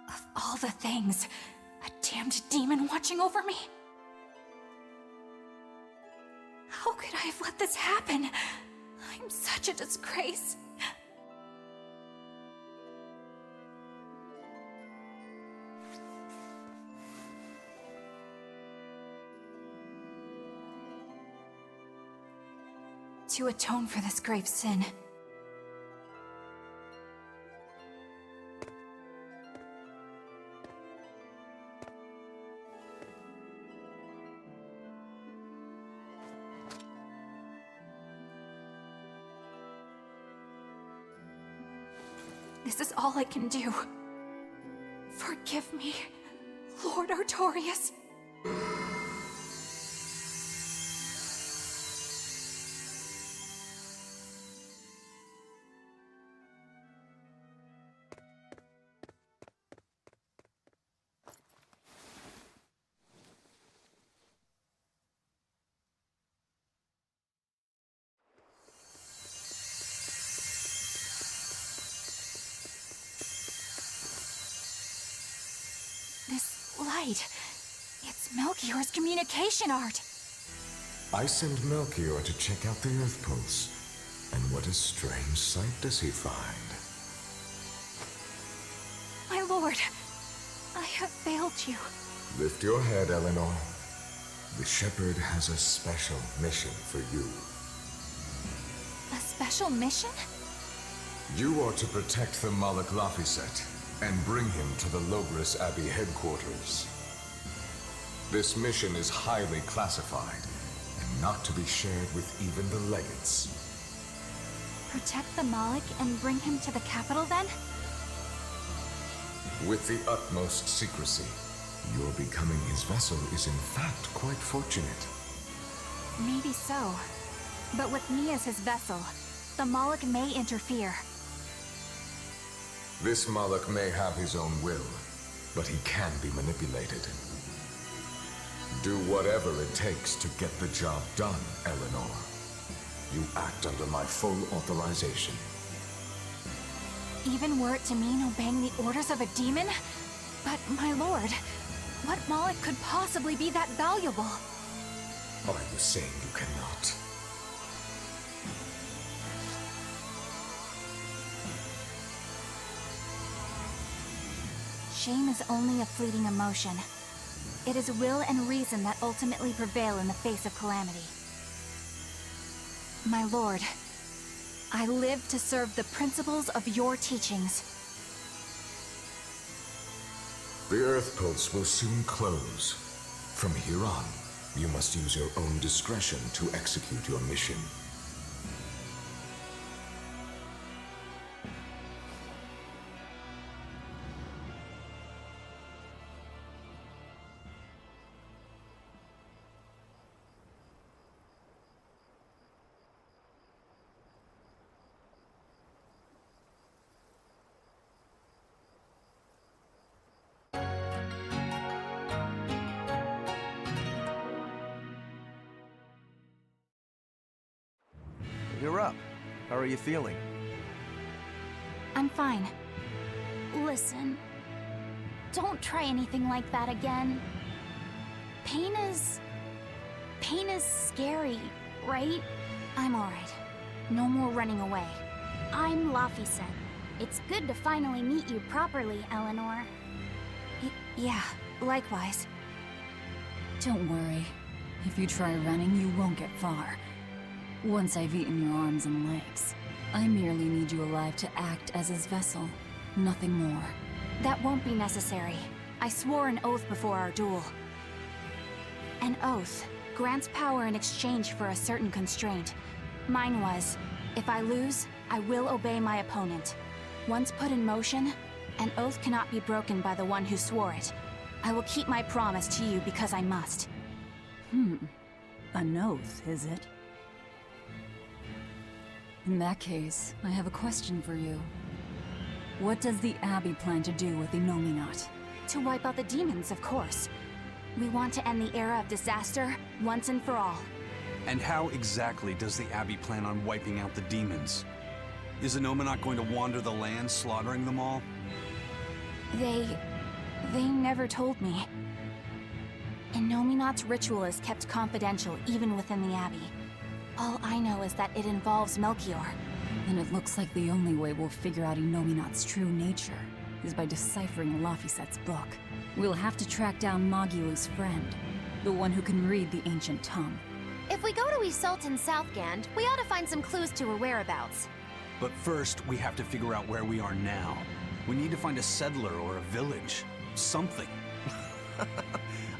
Of all the things, a damned demon watching over me? How could I have let this happen? I'm such a disgrace. To atone for this grave sin, this is all I can do. Forgive me, Lord Artorias. This light, it's Melchior's communication art. I send Melchior to check out the Earth Pulse. And what a strange sight does he find? My lord, I have failed you. Lift your head, Eleanor. The Shepherd has a special mission for you. A special mission? You are to protect the Malak Laphicet and bring him to the Logris Abbey headquarters. This mission is highly classified and not to be shared with even the legates. Protect the Malik and bring him to the capital, then? With the utmost secrecy. Your becoming his vessel is in fact quite fortunate. Maybe so. But with me as his vessel, the Malik may interfere. This Malak may have his own will, but he can be manipulated. Do whatever it takes to get the job done, Eleanor. You act under my full authorization. Even were it to mean obeying the orders of a demon? But, my lord, what Malik could possibly be that valuable? Are you saying you cannot? Shame is only a fleeting emotion. It is will and reason that ultimately prevail in the face of calamity. My lord, I live to serve the principles of your teachings. The Earth Pulse will soon close. From here on, you must use your own discretion to execute your mission. you're up. How are you feeling? I'm fine. Listen, don't try anything like that again. Pain is scary, right? I'm alright. No more running away. I'm Laphicet. It's good to finally meet you properly, Eleanor. Yeah, likewise. Don't worry. If you try running, you won't get far. Once I've eaten your arms and legs, I merely need you alive to act as his vessel. Nothing more. That won't be necessary. I swore an oath before our duel. An oath grants power in exchange for a certain constraint. Mine was, if I lose, I will obey my opponent. Once put in motion, an oath cannot be broken by the one who swore it. I will keep my promise to you because I must. An oath, is it? In that case, I have a question for you. What does the Abbey plan to do with Innominat? To wipe out the demons, of course. We want to end the era of disaster once and for all. And how exactly does the Abbey plan on wiping out the demons? Is Innominat going to wander the land, slaughtering them all? They never told me. Innominat's ritual is kept confidential even within the Abbey. All I know is that it involves Melchior. Then it looks like the only way we'll figure out Innominat's true nature is by deciphering Laphicet's book. We'll have to track down Magulu's friend, the one who can read the ancient tongue. If we go to Isolt in Southgand, we ought to find some clues to her whereabouts. But first, we have to figure out where we are now. We need to find a settler or a village. Something.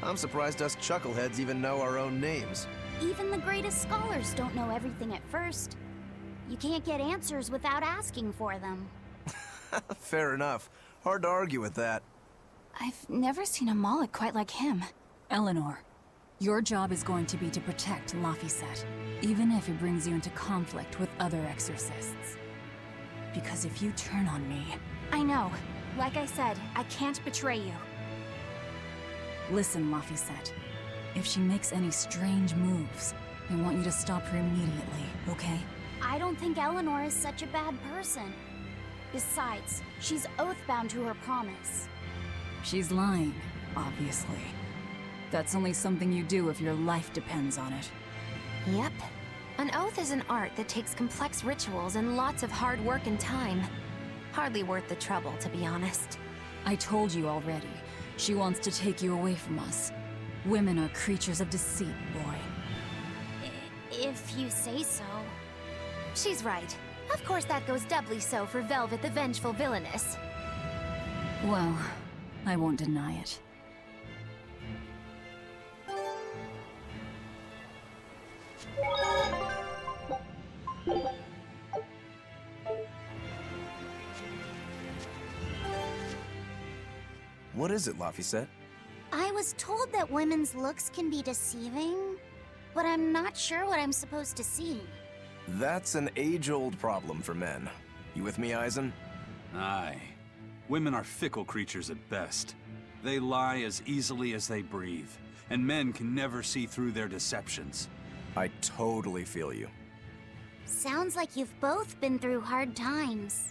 I'm surprised us chuckleheads even know our own names. Even the greatest scholars don't know everything at first. You can't get answers without asking for them. Fair enough. Hard to argue with that. I've never seen a Moloch quite like him. Eleanor, your job is going to be to protect Laphicet, even if it brings you into conflict with other exorcists. Because if you turn on me... I know. Like I said, I can't betray you. Listen, Laphicet. If she makes any strange moves, I want you to stop her immediately, okay? I don't think Eleanor is such a bad person. Besides, she's oath-bound to her promise. She's lying, obviously. That's only something you do if your life depends on it. Yep. An oath is an art that takes complex rituals and lots of hard work and time. Hardly worth the trouble, to be honest. I told you already. She wants to take you away from us. Women are creatures of deceit, boy. If you say so. She's right. Of course that goes doubly so for Velvet the Vengeful Villainess. Well, I won't deny it. What is it, Laphicet? I was told that women's looks can be deceiving, but I'm not sure what I'm supposed to see. That's an age-old problem for men. You with me, Eisen? Aye. Women are fickle creatures at best. They lie as easily as they breathe, and men can never see through their deceptions. I totally feel you. Sounds like you've both been through hard times.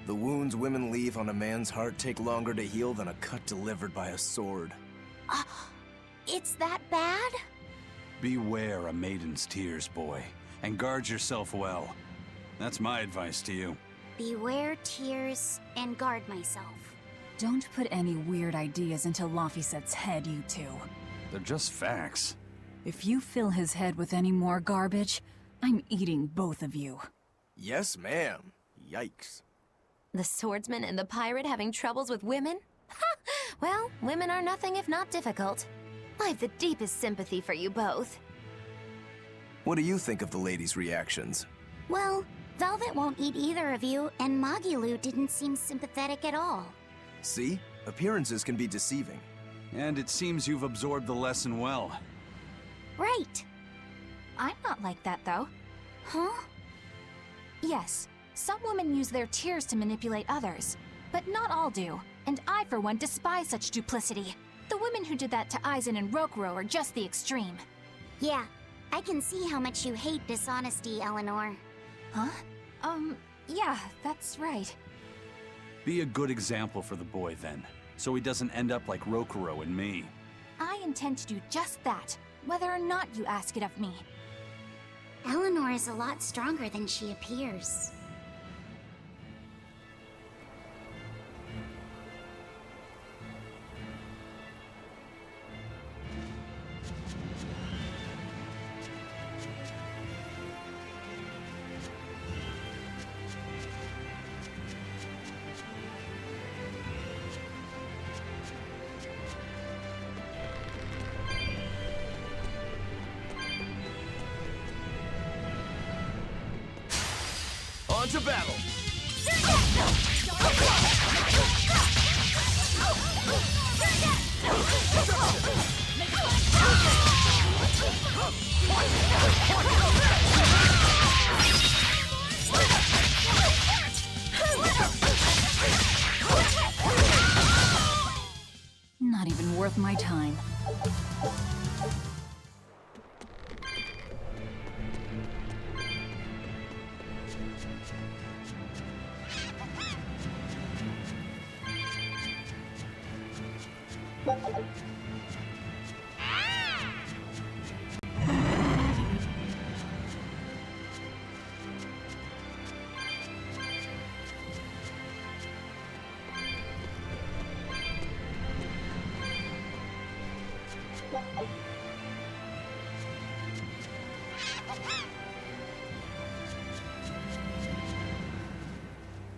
The wounds women leave on a man's heart take longer to heal than a cut delivered by a sword. It's that bad? Beware a maiden's tears, boy, and guard yourself well. That's my advice to you. Beware tears and guard myself. Don't put any weird ideas into Laphicet's head, you two. They're just facts. If you fill his head with any more garbage, I'm eating both of you. Yes, ma'am. Yikes. The swordsman and the pirate having troubles with women? Ha! Well, women are nothing if not difficult. I've the deepest sympathy for you both. What do you think of the ladies' reactions? Well, Velvet won't eat either of you, and Magulu didn't seem sympathetic at all. See? Appearances can be deceiving. And it seems you've absorbed the lesson well. Right. I'm not like that, though. Huh? Yes, some women use their tears to manipulate others, but not all do, and I, for one, despise such duplicity. The women who did that to Eisen and Rokuro are just the extreme. Yeah, I can see how much you hate dishonesty, Eleanor. Huh? Yeah, that's right. Be a good example for the boy, then, so he doesn't end up like Rokuro and me. I intend to do just that, whether or not you ask it of me. Eleanor is a lot stronger than she appears. On to battle! Not even worth my time.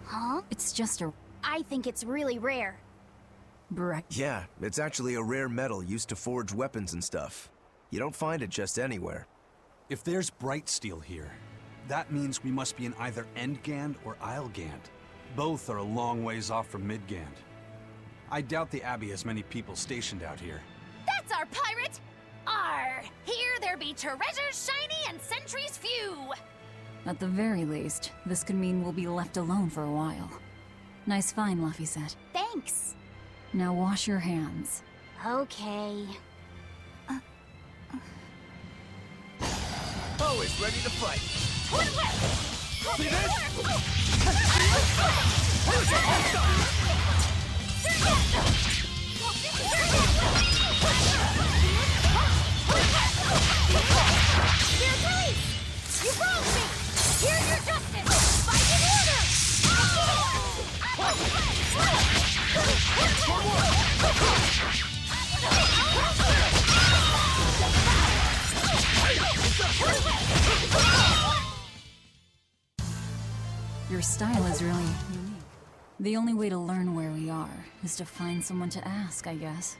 Huh? It's just a I think it's really rare. Yeah, it's actually a rare metal used to forge weapons and stuff. You don't find it just anywhere. If there's bright steel here, that means we must be in either Endgand or Islegand. Both are a long ways off from Midgand. I doubt the Abbey has many people stationed out here. That's our pirate! Arr! Here there be treasures shiny and sentries few! At the very least, this could mean we'll be left alone for a while. Nice find, Laphicet. Thanks. Now wash your hands. Okay. Always ready to fight! See You wronged me! Here's your justice! Fight in order! Your style is really unique. The only way to learn where we are is to find someone to ask, I guess.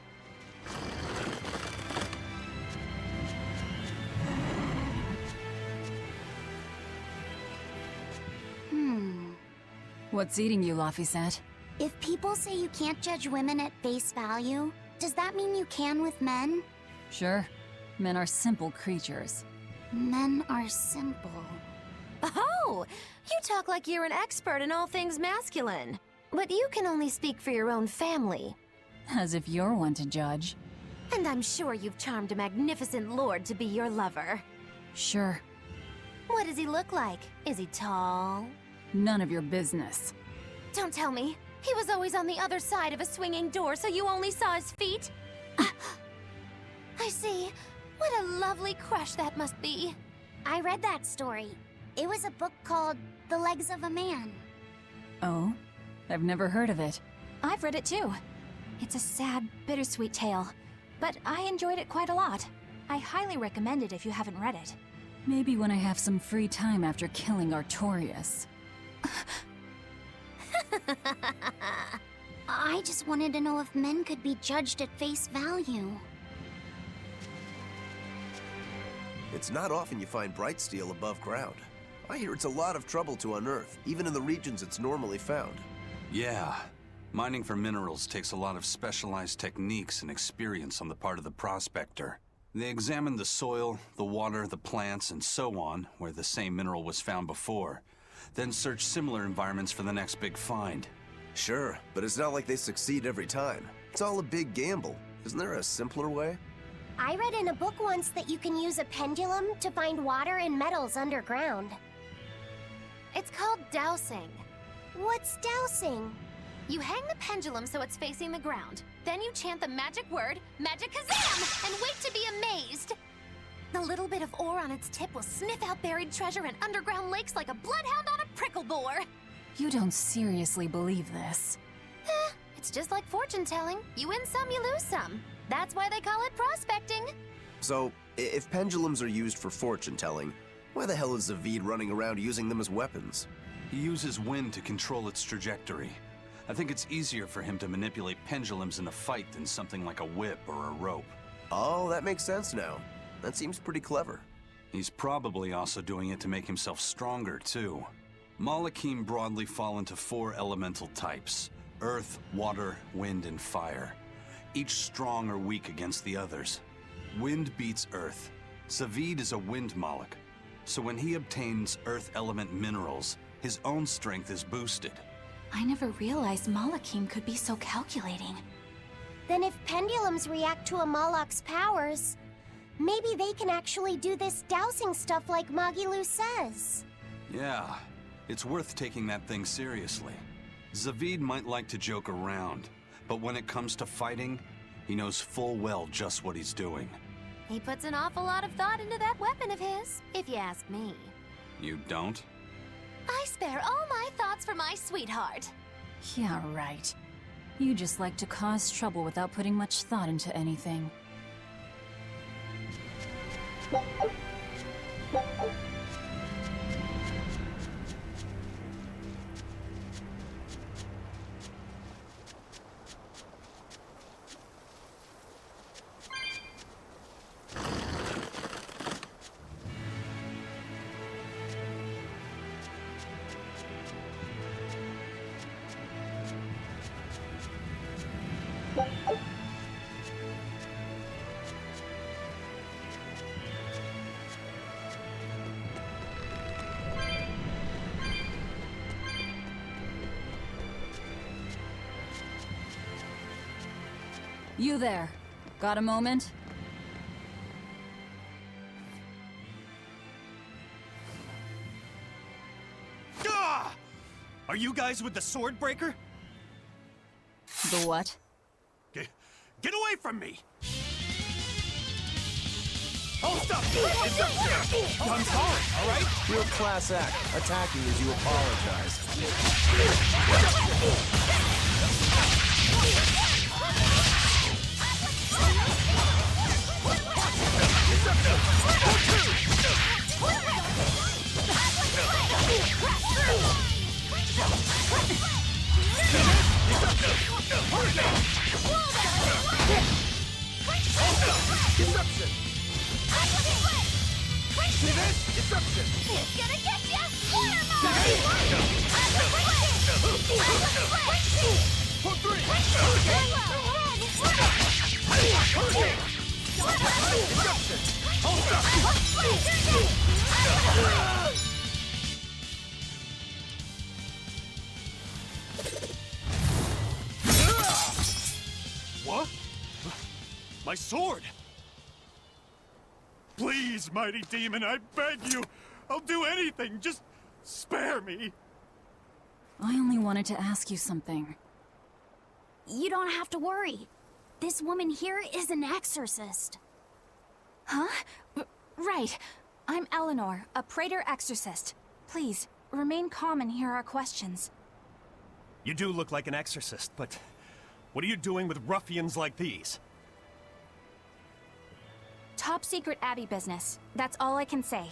What's eating you, Laphicet? If people say you can't judge women at face value, does that mean you can with men? Sure. Men are simple creatures. Men are simple. Oh! You talk like you're an expert in all things masculine. But you can only speak for your own family. As if you're one to judge. And I'm sure you've charmed a magnificent lord to be your lover. Sure. What does he look like? Is he tall? None of your business. Don't tell me. He was always on the other side of a swinging door, so you only saw his feet? I see. What a lovely crush that must be. I read that story. It was a book called The Legs of a Man. Oh? I've never heard of it. I've read it too. It's a sad, bittersweet tale, but I enjoyed it quite a lot. I highly recommend it if you haven't read it. Maybe when I have some free time after killing Artorias. I just wanted to know if men could be judged at face value. It's not often you find bright steel above ground. I hear it's a lot of trouble to unearth, even in the regions it's normally found. Yeah. Mining for minerals takes a lot of specialized techniques and experience on the part of the prospector. They examine the soil, the water, the plants, and so on, where the same mineral was found before. Then search similar environments for the next big find. Sure, but it's not like they succeed every time. It's all a big gamble. Isn't there a simpler way? I read in a book once that you can use a pendulum to find water and metals underground. It's called dowsing. What's dowsing? You hang the pendulum so it's facing the ground. Then you chant the magic word, Magicazam, and wait to be amazed. The little bit of ore on its tip will sniff out buried treasure in underground lakes like a bloodhound on a prickle bore. You don't seriously believe this. It's just like fortune telling. You win some, you lose some. That's why they call it prospecting. So, if pendulums are used for fortune telling, why the hell is Zavid running around using them as weapons? He uses wind to control its trajectory. I think it's easier for him to manipulate pendulums in a fight than something like a whip or a rope. Oh, that makes sense now. That seems pretty clever. He's probably also doing it to make himself stronger, too. Malachim broadly fall into 4 elemental types: earth, water, wind, and fire. Each strong or weak against the others. Wind beats earth. Zavid is a wind Malach, so when he obtains earth element minerals, his own strength is boosted. I never realized Malachim could be so calculating. Then if pendulums react to a Moloch's powers, maybe they can actually do this dowsing stuff like Magilu says. Yeah, it's worth taking that thing seriously. Zavid might like to joke around, but when it comes to fighting, he knows full well just what he's doing. He puts an awful lot of thought into that weapon of his, if you ask me. You don't? I spare all my thoughts for my sweetheart. Yeah, right. You just like to cause trouble without putting much thought into anything. You there. Got a moment? Gah! Are you guys with the sword breaker? The what? Get away from me! Oh, stop! I'm sorry, all right? Real class act, attacking as you apologize. It's gonna get ya! What? My sword! Please, mighty demon, I beg you! I'll do anything, just spare me! I only wanted to ask you something. You don't have to worry. This woman here is an exorcist. Huh? Right. I'm Eleanor, a Praetor exorcist. Please, remain calm and hear our questions. You do look like an exorcist, but what are you doing with ruffians like these? Top secret Abbey business. That's all I can say.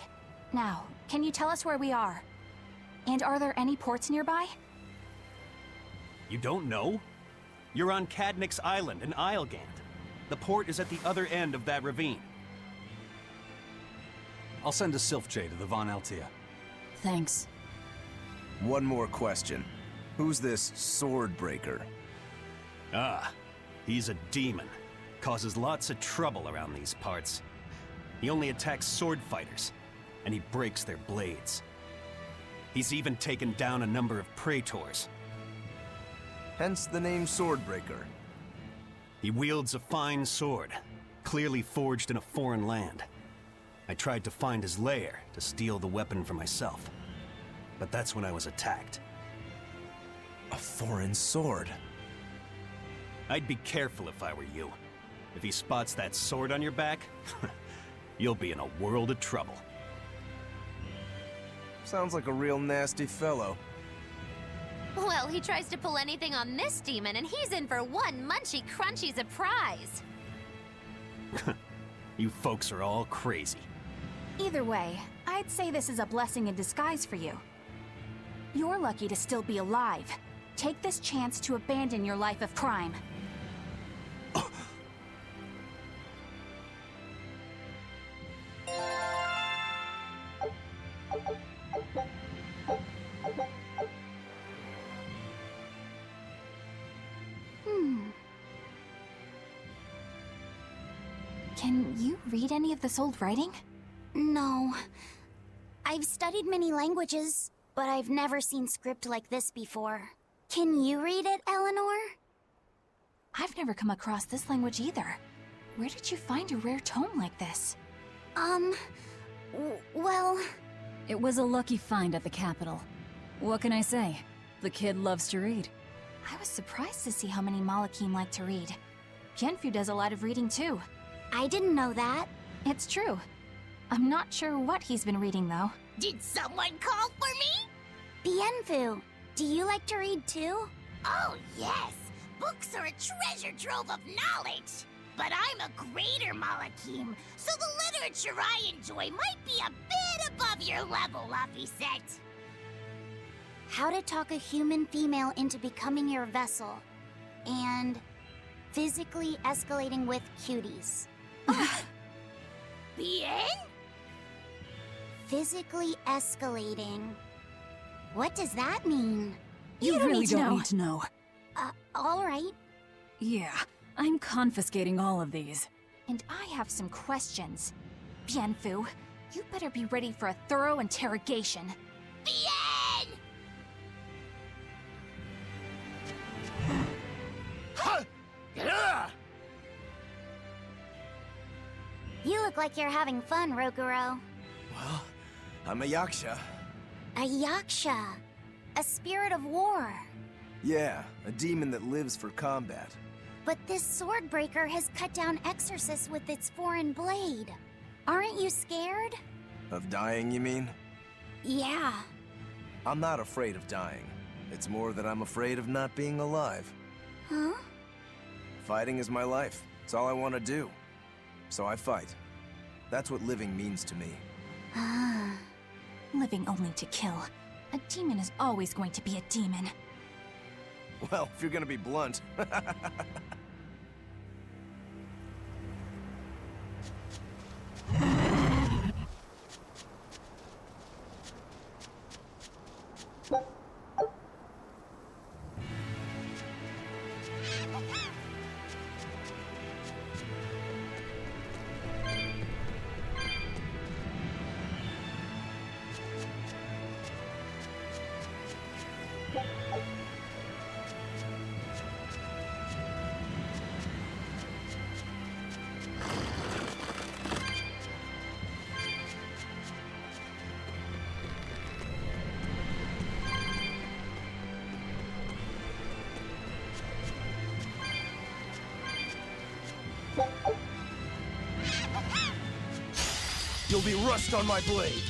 Now, can you tell us where we are? And are there any ports nearby? You don't know? You're on Cadnix Island in Islegand. The port is at the other end of that ravine. I'll send a Sylph-J to the Von Altea. Thanks. One more question. Who's this sword breaker? Ah, he's a demon. Causes lots of trouble around these parts. He only attacks sword fighters, and he breaks their blades. He's even taken down a number of praetors. Hence the name Swordbreaker. He wields a fine sword, clearly forged in a foreign land. I tried to find his lair to steal the weapon for myself. But that's when I was attacked. A foreign sword. I'd be careful if I were you. If he spots that sword on your back, you'll be in a world of trouble. Sounds like a real nasty fellow. Well, he tries to pull anything on this demon, and he's in for one munchy crunchy surprise. You folks are all crazy. Either way, I'd say this is a blessing in disguise for you. You're lucky to still be alive. Take this chance to abandon your life of crime. Can you read any of this old writing? No. I've studied many languages, but I've never seen script like this before. Can you read it, Eleanor? I've never come across this language either. Where did you find a rare tome like this? Well... It was a lucky find at the capital. What can I say? The kid loves to read. I was surprised to see how many Malakim like to read. Bienfu does a lot of reading too. I didn't know that. It's true. I'm not sure what he's been reading though. Did someone call for me? Bienfu, do you like to read too? Oh, yes. Books are a treasure trove of knowledge. But I'm a greater Malakim, so the literature I enjoy might be a bit above your level, Laphicet. How to talk a human female into becoming your vessel. And physically escalating with cuties. Bien? Physically escalating. What does that mean? You don't really need to don't know. need to know. All right. Yeah, I'm confiscating all of these. And I have some questions. Bienfu, you better be ready for a thorough interrogation. Bien! You look like you're having fun, Roguro. Well, I'm a yaksha. A yaksha. A spirit of war. Yeah, a demon that lives for combat. But this sword breaker has cut down exorcists with its foreign blade. Aren't you scared? Of dying, you mean? Yeah. I'm not afraid of dying. It's more that I'm afraid of not being alive. Huh? Fighting is my life. It's all I want to do. So I fight. That's what living means to me. Living only to kill. A demon is always going to be a demon. Well, if you're gonna be blunt. You'll be rust on my blade.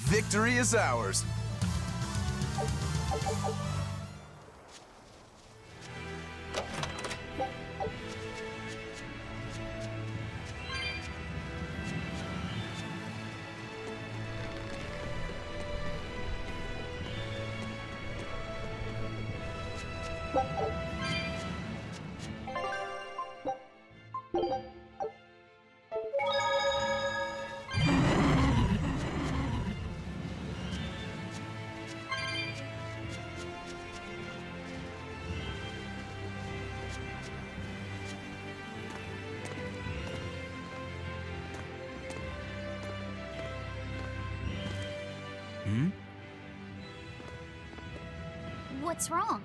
Victory is ours. What's wrong?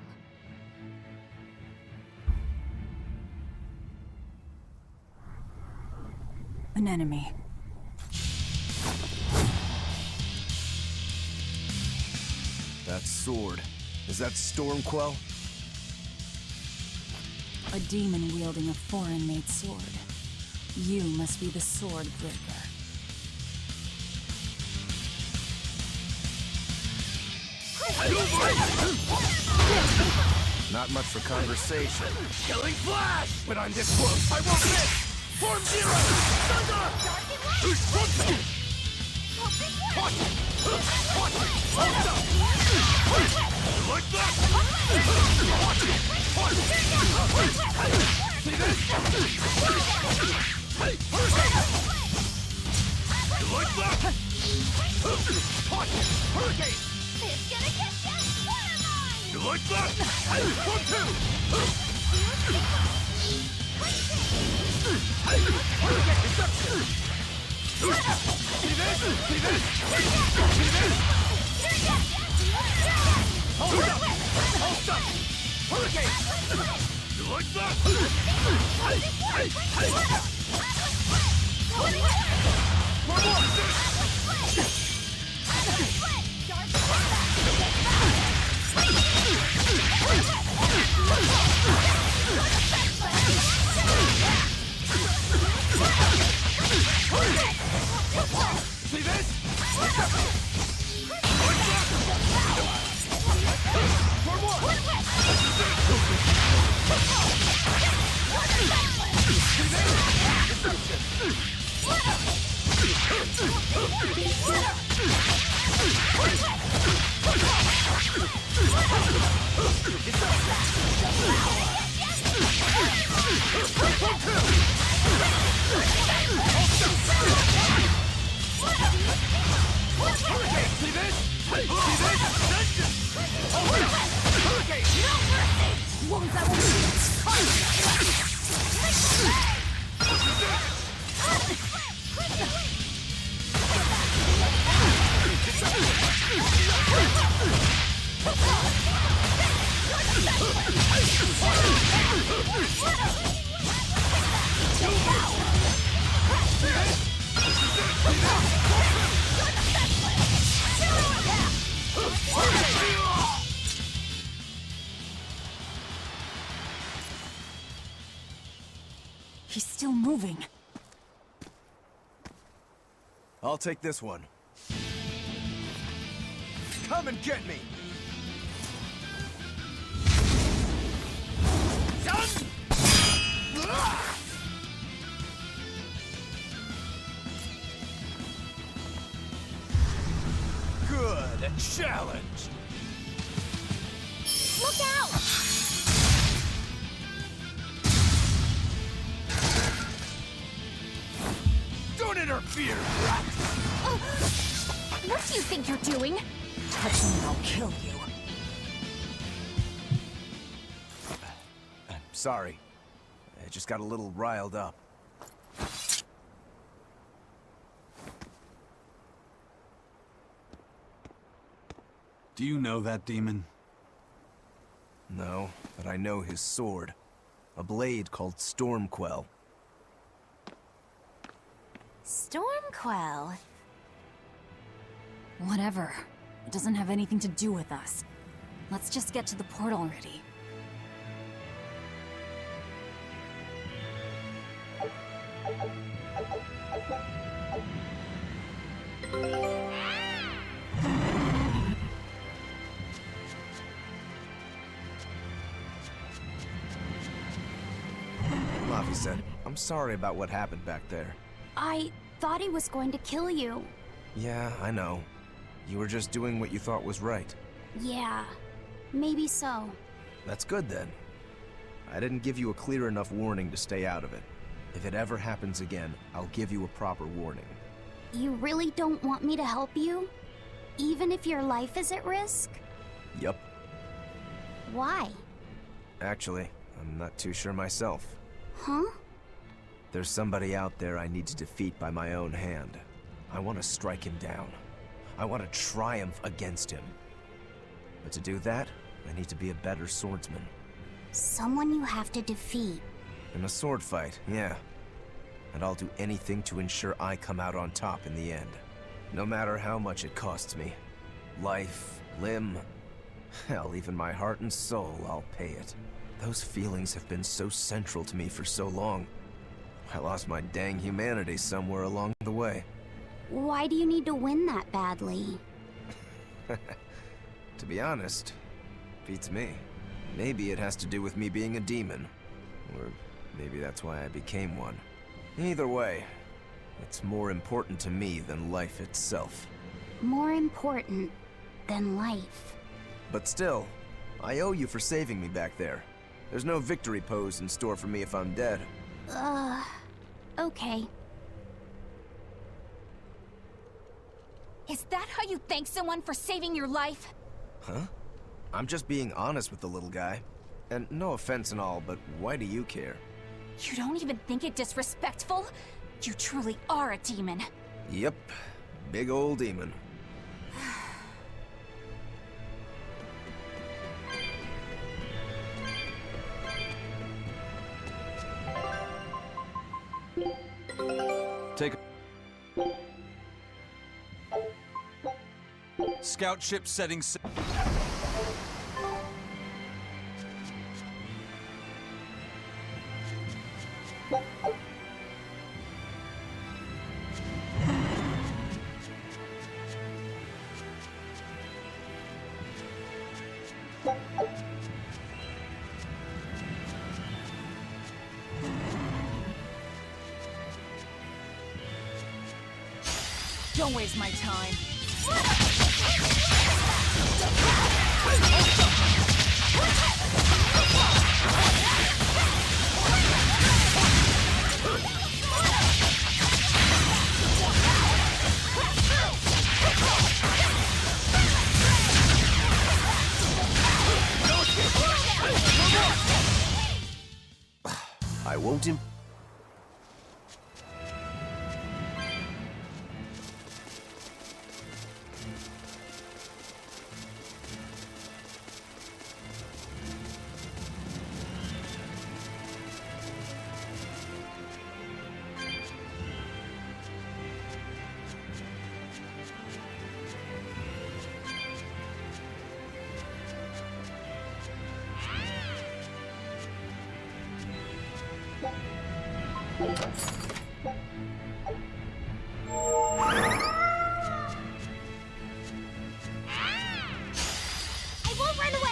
An enemy. That sword. Is that Stormquell? A demon wielding a foreign-made sword. You must be the sword breaker. Not much for conversation. Killing flash! But I'm this close, I won't miss! Form zero! Thunder! Like that! See this? Hey! You like that? Hurricane! It's gonna get you! Water mine! You like that? Hey! 1, 2! Hurricane deception! See this? See this? See this? Hold up! Hold up! Hurricane! You like that? Hey! Hey! Hey! One more! See this? One more! See this? See this? See this? Hurricane! He's still moving. I'll take this one. Come and get me! Good challenge! Look out! Don't interfere, rat! What do you think you're doing? Touch me and I'll kill you. Sorry. I just got a little riled up. Do you know that demon? No, but I know his sword. A blade called Stormquell. Stormquell. Whatever. It doesn't have anything to do with us. Let's just get to the portal already. Lavi said, I'm sorry about what happened back there. I thought he was going to kill you. Yeah, I know. You were just doing what you thought was right. Yeah, maybe so. That's good then. I didn't give you a clear enough warning to stay out of it. If it ever happens again, I'll give you a proper warning. You really don't want me to help you? Even if your life is at risk? Yup. Why? Actually, I'm not too sure myself. Huh? There's somebody out there I need to defeat by my own hand. I want to strike him down. I want to triumph against him. But to do that, I need to be a better swordsman. Someone you have to defeat. In a sword fight, yeah. And I'll do anything to ensure I come out on top in the end. No matter how much it costs me. Life, limb, hell, even my heart and soul, I'll pay it. Those feelings have been so central to me for so long. I lost my dang humanity somewhere along the way. Why do you need to win that badly? To be honest, beats me. Maybe it has to do with me being a demon. Or maybe that's why I became one. Either way, it's more important to me than life itself. More important than life. But still, I owe you for saving me back there. There's no victory pose in store for me if I'm dead. Okay. Is that how you thank someone for saving your life? Huh? I'm just being honest with the little guy. And no offense and all, but why do you care? You don't even think it disrespectful? You truly are a demon. Yep. Big old demon. Take a... Scout ship setting... Don't waste my time. I won't I won't run away!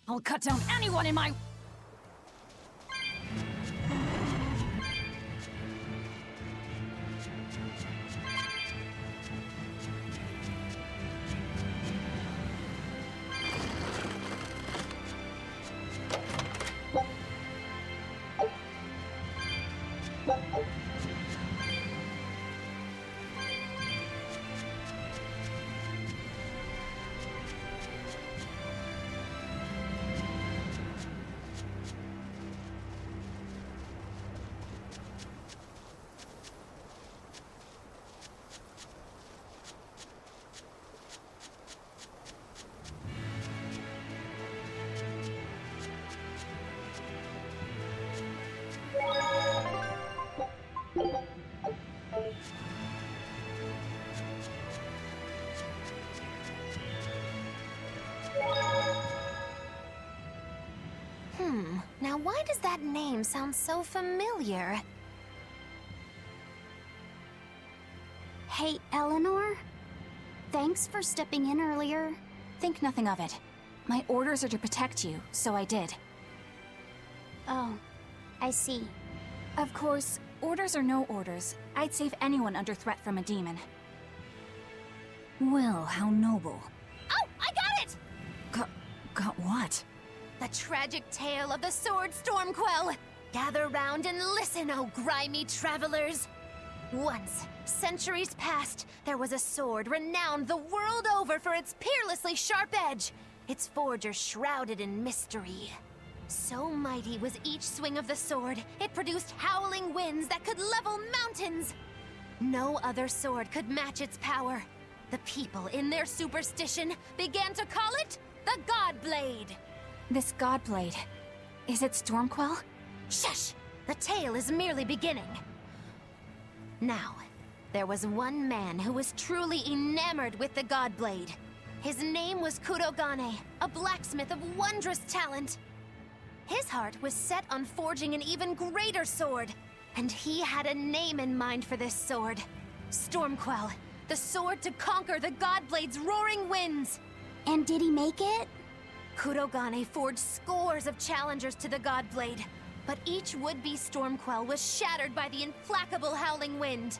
I'll cut down anyone in my... Why does that name sound so familiar? Hey, Eleanor? Thanks for stepping in earlier. Think nothing of it. My orders are to protect you, so I did. Oh, I see. Of course, orders or no orders, I'd save anyone under threat from a demon. Well, how noble. Oh, I got it! Got what? The tragic tale of the Sword Stormquell! Gather round and listen, oh grimy travelers! Once, centuries past, there was a sword renowned the world over for its peerlessly sharp edge, its forger shrouded in mystery. So mighty was each swing of the sword, it produced howling winds that could level mountains! No other sword could match its power. The people, in their superstition, began to call it the Godblade. This Godblade, is it Stormquell? Shush! The tale is merely beginning. Now, there was one man who was truly enamored with the Godblade. His name was Kurogane, a blacksmith of wondrous talent. His heart was set on forging an even greater sword, and he had a name in mind for this sword. Stormquell, the sword to conquer the Godblade's roaring winds. And did he make it? Kurogane forged scores of challengers to the Godblade, but each would-be Stormquell was shattered by the implacable howling wind.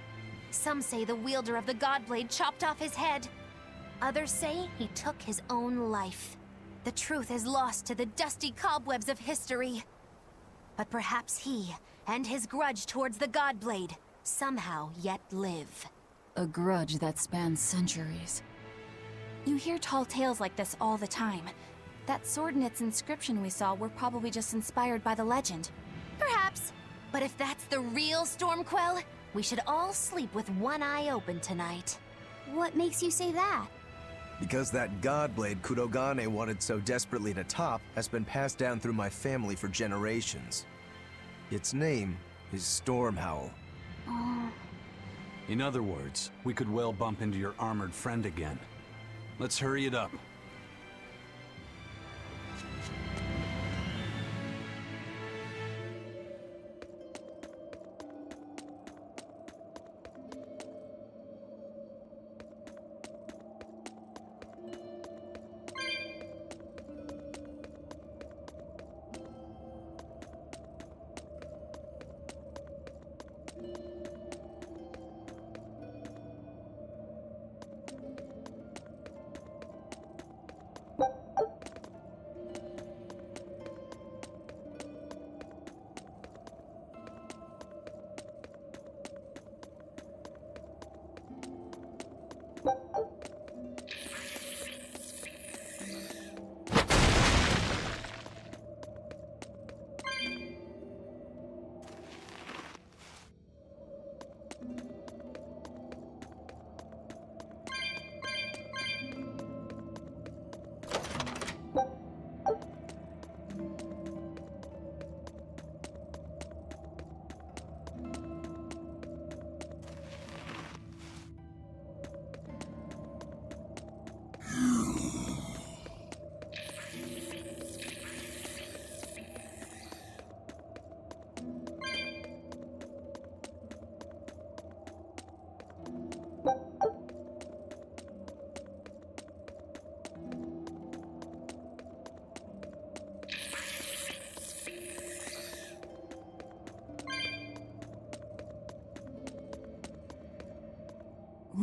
Some say the wielder of the Godblade chopped off his head. Others say he took his own life. The truth is lost to the dusty cobwebs of history. But perhaps he, and his grudge towards the Godblade, somehow yet live. A grudge that spans centuries. You hear tall tales like this all the time. That sword and its inscription we saw were probably just inspired by the legend. Perhaps. But if that's the real Stormquell, we should all sleep with one eye open tonight. What makes you say that? Because that Godblade Kurogane wanted so desperately to top has been passed down through my family for generations. Its name is Stormhowl. In other words, we could well bump into your armored friend again. Let's hurry it up.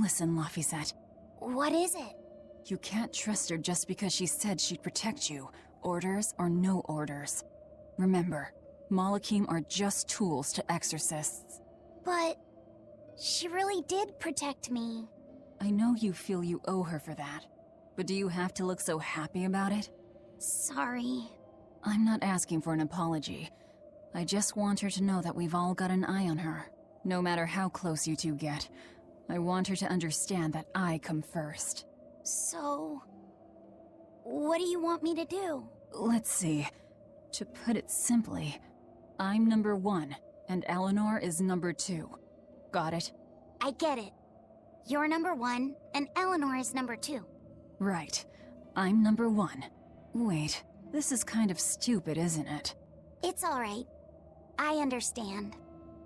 Listen, Laphicet. What is it? You can't trust her just because she said she'd protect you, orders or no orders. Remember, Malakim are just tools to exorcists. But she really did protect me. I know you feel you owe her for that, but do you have to look so happy about it? Sorry. I'm not asking for an apology. I just want her to know that we've all got an eye on her. No matter how close you two get, I want her to understand that I come first. So, what do you want me to do? Let's see. To put it simply, I'm number 1, and Eleanor is number 2. Got it? I get it. You're number 1, and Eleanor is number 2. Right. I'm number 1. Wait, this is kind of stupid, isn't it? It's alright. I understand.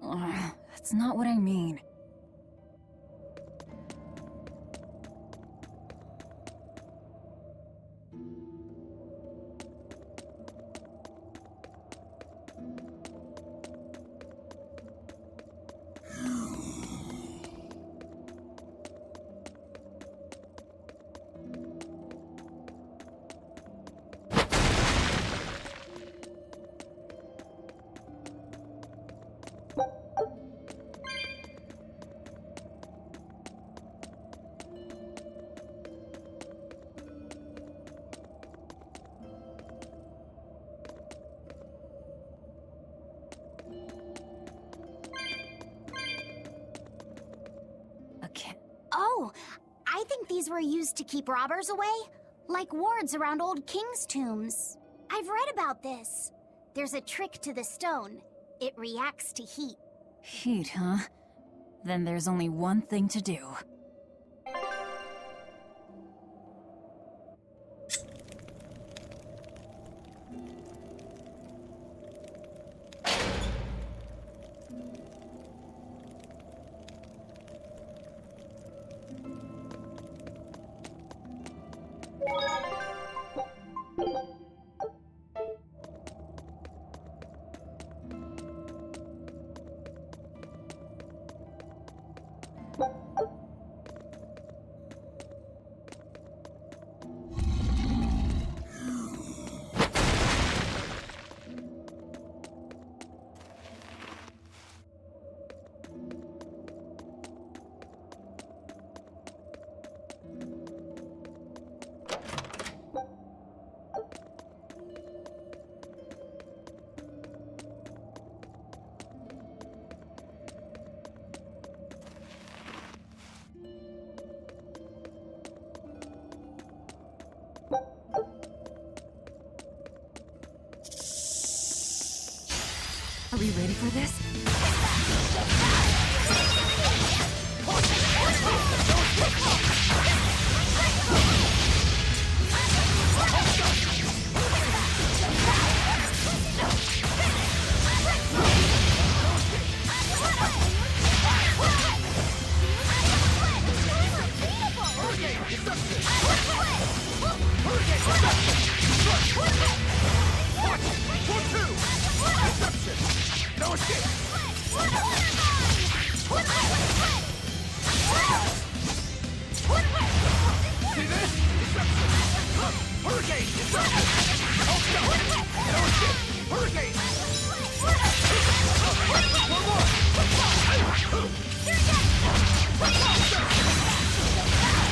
That's not what I mean. Oh, I think these were used to keep robbers away, like wards around old kings' tombs. I've read about this. There's a trick to the stone. It reacts to heat. Heat, huh? Then there's only one thing to do. Are we ready for this? No escape! See this? Deception! Hurricane! Deception! Oh, no! No escape! Hurricane! One more!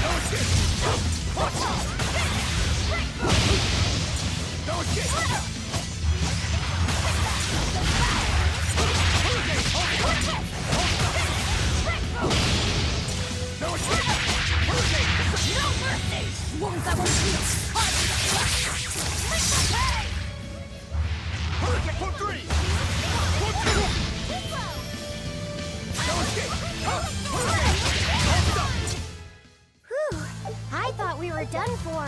No escape! Watch out! No escape! Won't that one shoot? Hurricane! Point 3! Point 2! No escape! Hurricane! Whew, I thought we were done for.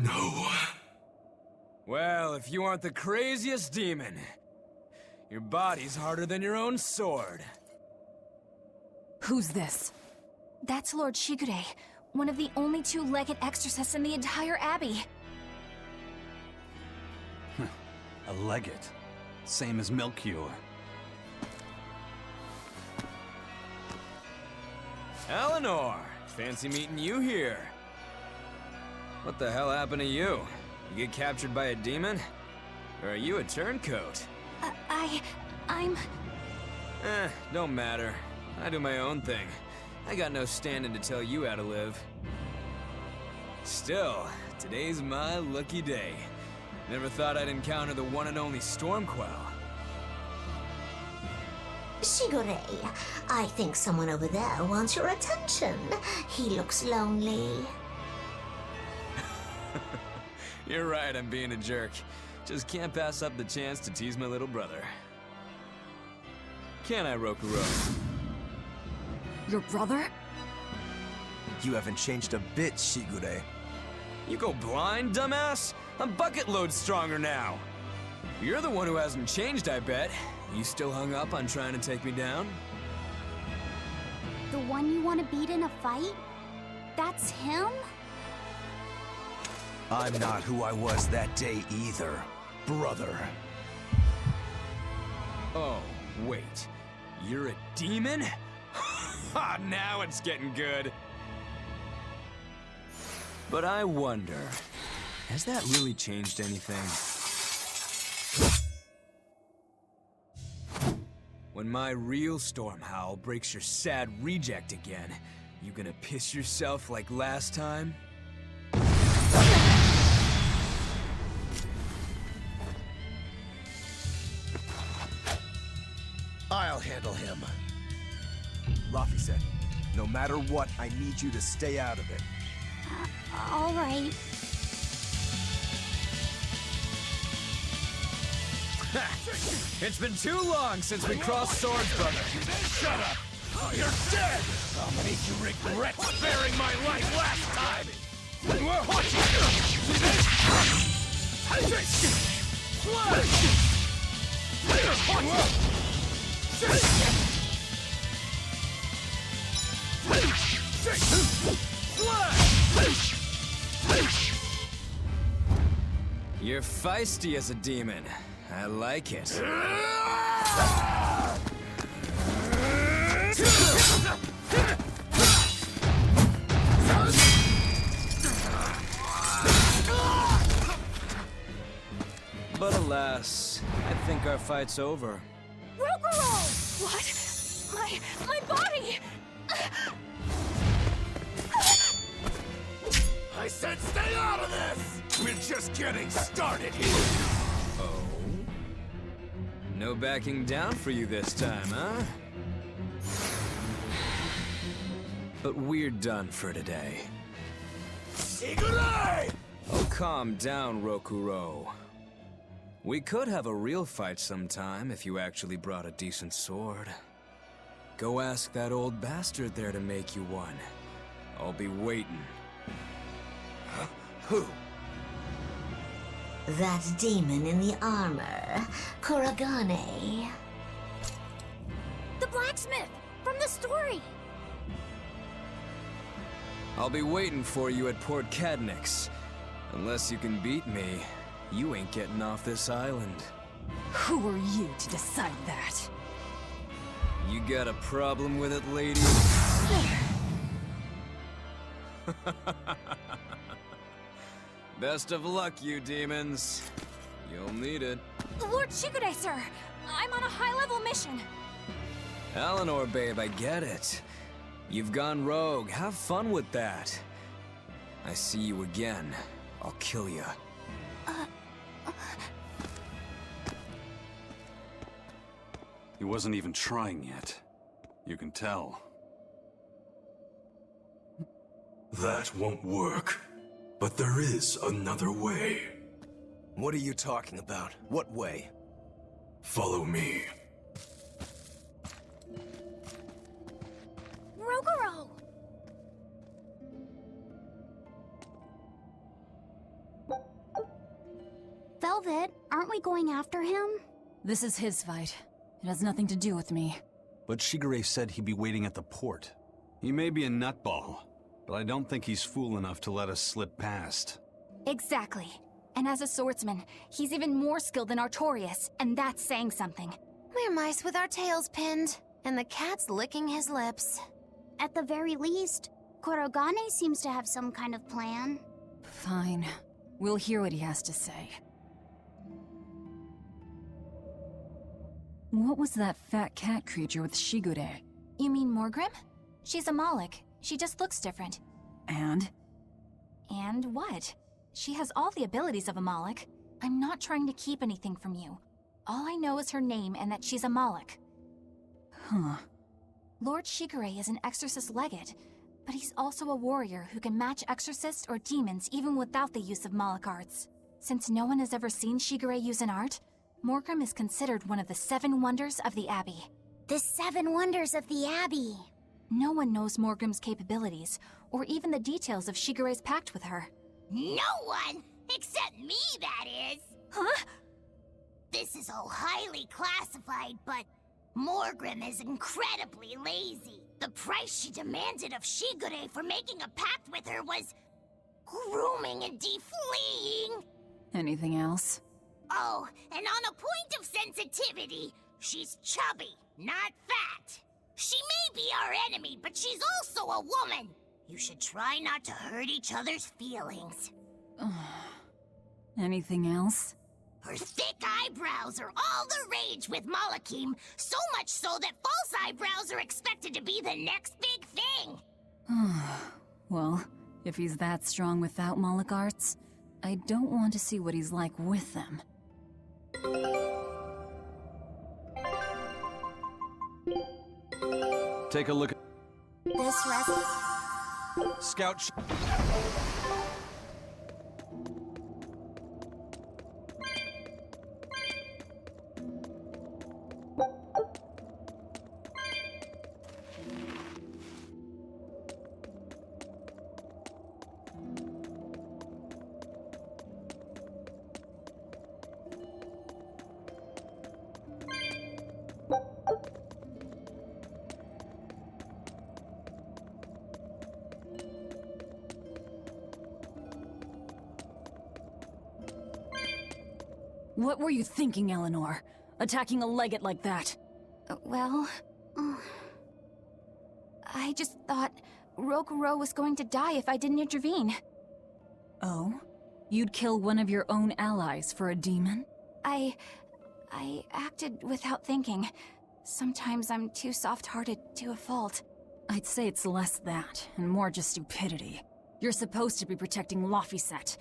No. Well, if you aren't the craziest demon, your body's harder than your own sword. Who's this? That's Lord Shigure, one of the only two-legged exorcists in the entire abbey. A legate. Same as Melchior. Eleanor! Fancy meeting you here. What the hell happened to you? You get captured by a demon? Or are you a turncoat? I'm... Don't matter. I do my own thing. I got no standing to tell you how to live. Still, today's my lucky day. Never thought I'd encounter the one and only Stormquell. Shigure, I think someone over there wants your attention. He looks lonely. You're right, I'm being a jerk. Just can't pass up the chance to tease my little brother. Can I, Rokuro? Your brother? You haven't changed a bit, Shigure. You go blind, dumbass? I'm bucket load stronger now. You're the one who hasn't changed, I bet. You still hung up on trying to take me down? The one you want to beat in a fight? That's him? I'm not who I was that day either, brother. Oh, wait. You're a demon? Ha! Now it's getting good. But I wonder, has that really changed anything? When my real storm howl breaks your sad reject again, you gonna piss yourself like last time? I'll handle him. Laffy said, no matter what, I need you to stay out of it. All right. It's been too long since we crossed swords, brother. Shut up! You're dead! I'll make you regret sparing my life last time! Watch You're feisty as a demon. I like it. But alas, I think our fight's over. Rokuro! What? My body! I said stay out of this! We're just getting started here! Oh? No backing down for you this time, huh? But we're done for today. Shigure! Oh, calm down, Rokuro. We could have a real fight sometime if you actually brought a decent sword. Go ask that old bastard there to make you one. I'll be waiting. Huh? Who? That demon in the armor, Kuragane. The blacksmith! From the story! I'll be waiting for you at Port Cadnix. Unless you can beat me, you ain't getting off this island. Who are you to decide that? You got a problem with it, lady? Best of luck, you demons. You'll need it. Lord Shigure, sir! I'm on a high-level mission. Eleanor, babe, I get it. You've gone rogue. Have fun with that. I see you again. I'll kill you. He wasn't even trying yet. You can tell. That won't work. But there is another way. What are you talking about? What way? Follow me. Rogoro! Velvet, aren't we going after him? This is his fight. It has nothing to do with me. But Shigure said he'd be waiting at the port. He may be a nutball, but I don't think he's fool enough to let us slip past. Exactly. And as a swordsman, he's even more skilled than Artorias, and that's saying something. We're mice with our tails pinned, and the cat's licking his lips. At the very least, Kurogane seems to have some kind of plan. Fine. We'll hear what he has to say. What was that fat cat creature with Shigure? You mean Morgrim? She's a Moloch. She just looks different. And? And what? She has all the abilities of a Moloch. I'm not trying to keep anything from you. All I know is her name and that she's a Moloch. Huh. Lord Shigure is an exorcist legate, but he's also a warrior who can match exorcists or demons even without the use of Moloch arts. Since no one has ever seen Shigure use an art, Morgrim is considered one of the 7 wonders of the Abbey. The 7 wonders of the Abbey. No one knows Morgrim's capabilities, or even the details of Shigure's pact with her. No one! Except me, that is! Huh? This is all highly classified, but Morgrim is incredibly lazy. The price she demanded of Shigure for making a pact with her was grooming and defleeing. Anything else? Oh, and on a point of sensitivity, she's chubby, not fat. She may be our enemy, but she's also a woman. You should try not to hurt each other's feelings. Anything else? Her thick eyebrows are all the rage with Malakim, so much so that false eyebrows are expected to be the next big thing. Well, if he's that strong without Moloch arts, I don't want to see what he's like with them. Take a look at This Scout. What were you thinking, Eleanor? Attacking a legate like that? Well... I just thought Rokuro was going to die if I didn't intervene. Oh? You'd kill one of your own allies for a demon? I acted without thinking. Sometimes I'm too soft-hearted to a fault. I'd say it's less that, and more just stupidity. You're supposed to be protecting Laphicet.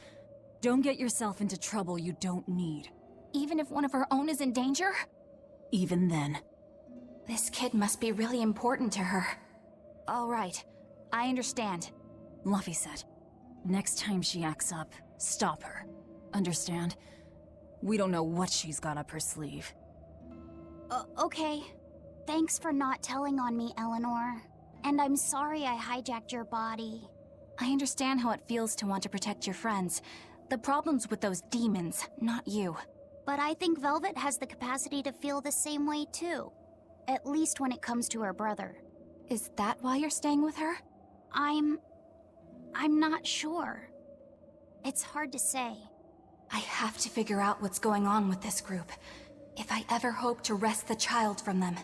Don't get yourself into trouble you don't need. Even if one of her own is in danger? Even then. This kid must be really important to her. All right, I understand. Laphicet, next time she acts up, stop her. Understand? We don't know what she's got up her sleeve. Okay. Thanks for not telling on me, Eleanor. And I'm sorry I hijacked your body. I understand how it feels to want to protect your friends. The problem's with those demons, not you. But I think Velvet has the capacity to feel the same way too. At least when it comes to her brother. Is that why you're staying with her? I'm not sure. It's hard to say. I have to figure out what's going on with this group, if I ever hope to wrest the child from them.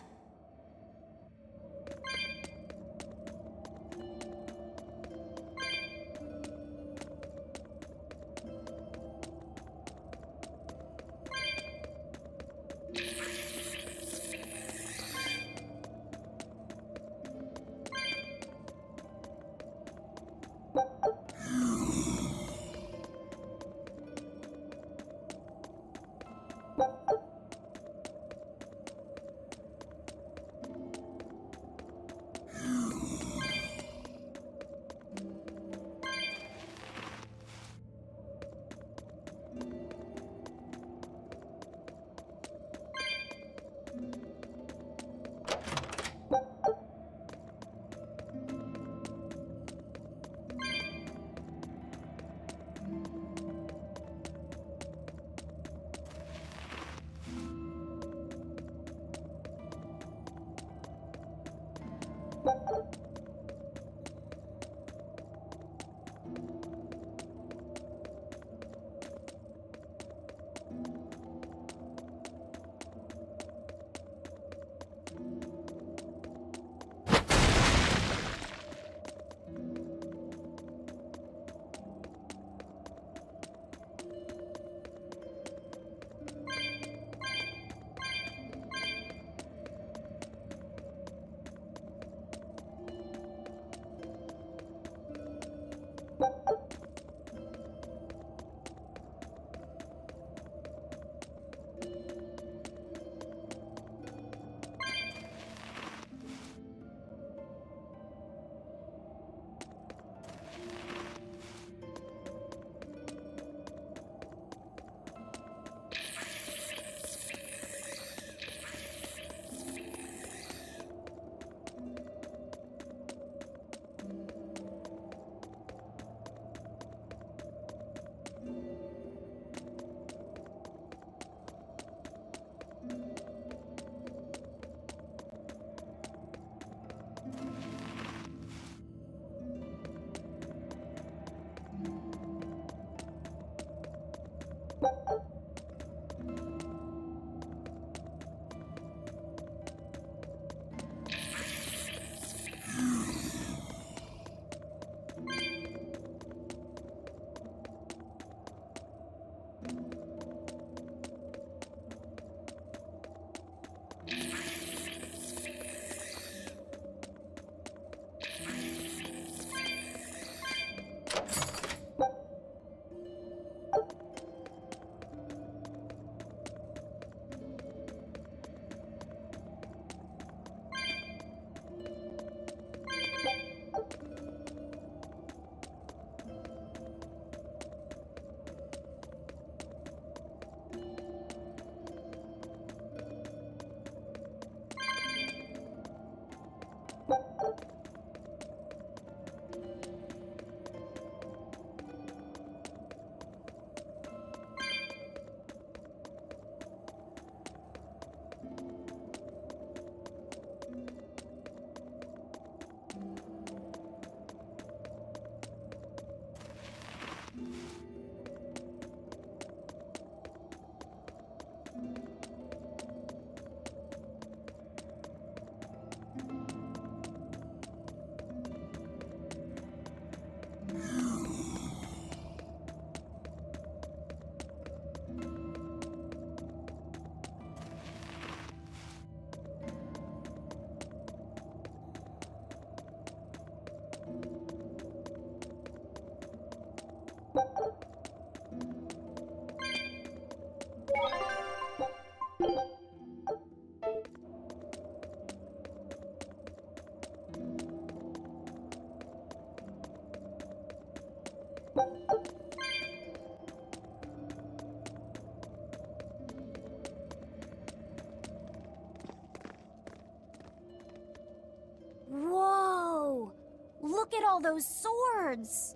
Look at all those swords!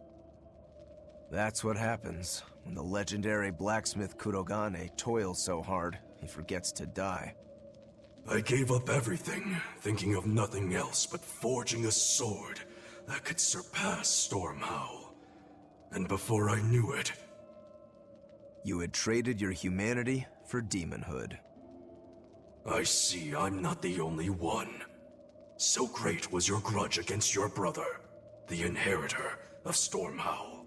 That's what happens when the legendary blacksmith Kurogane toils so hard, he forgets to die. I gave up everything, thinking of nothing else but forging a sword that could surpass Stormhowl. And before I knew it... You had traded your humanity for demonhood. I see I'm not the only one. So great was your grudge against your brother, the inheritor of Stormhowl.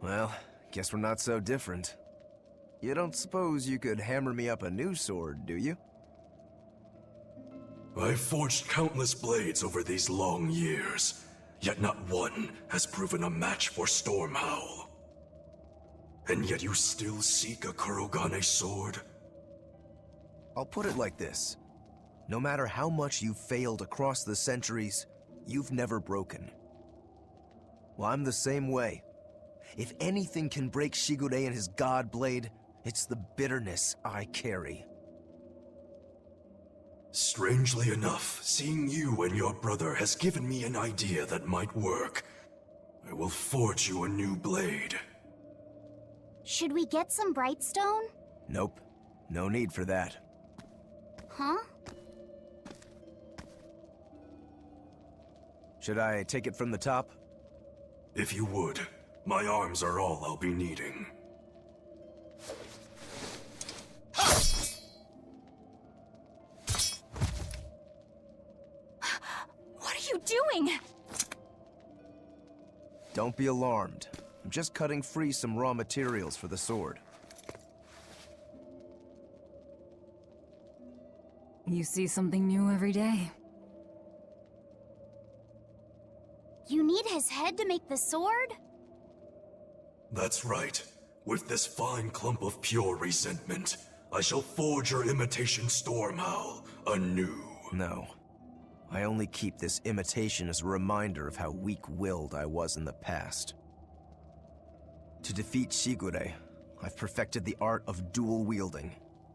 Well, guess we're not so different. You don't suppose you could hammer me up a new sword, do you? I've forged countless blades over these long years, yet not one has proven a match for Stormhowl. And yet you still seek a Kurogane sword? I'll put it like this. No matter how much you've failed across the centuries, you've never broken. Well, I'm the same way. If anything can break Shigure and his god blade, it's the bitterness I carry. Strangely enough, seeing you and your brother has given me an idea that might work. I will forge you a new blade. Should we get some Brightstone? Nope. No need for that. Huh? Should I take it from the top? If you would. My arms are all I'll be needing. What are you doing? Don't be alarmed. I'm just cutting free some raw materials for the sword. You see something new every day. You need his head to make the sword? That's right. With this fine clump of pure resentment, I shall forge your imitation Stormhowl anew. No. I only keep this imitation as a reminder of how weak-willed I was in the past. To defeat Shigure, I've perfected the art of dual wielding,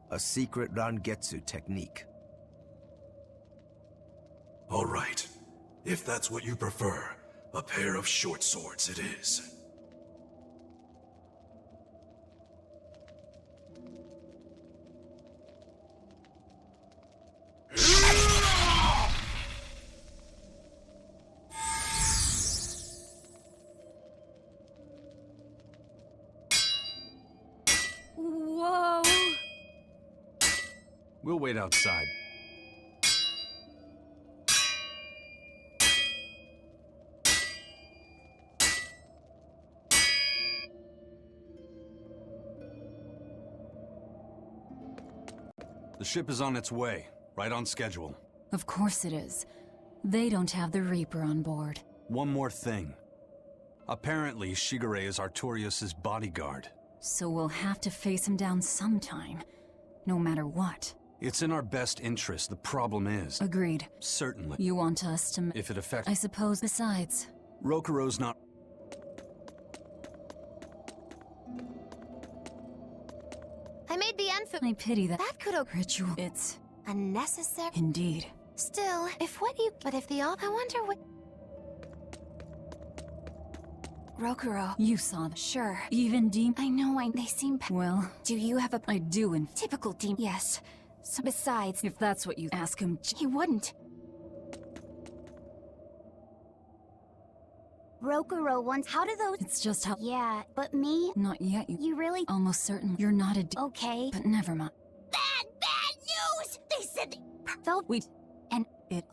a secret Rangetsu technique. All right. If that's what you prefer, a pair of short swords it is. Whoa! We'll wait outside. The ship is on its way, right on schedule. Of course it is. They don't have the Reaper on board. One more thing. Apparently, Shigure is Artorius' bodyguard. So we'll have to face him down sometime, no matter what. It's in our best interest. The problem is... Agreed. Certainly. You want us to... If it affects... I suppose besides... Rokuro's not... I made the info. I pity that... That could have... Ritual. It's... unnecessary. Indeed. Still, if what you... But if the all... I wonder what... Rokuro. You saw them. Sure. Even I know, they seem... Well... Do you have a... I do, and... Typical demon. Yes. So besides... If that's what you ask him... He wouldn't. Rokuro once. How do those... It's just how... Yeah, but me? Not yet, You really... Almost certain you're not a Okay. But never mind. Bad news! They said they... Felt... We... And... It...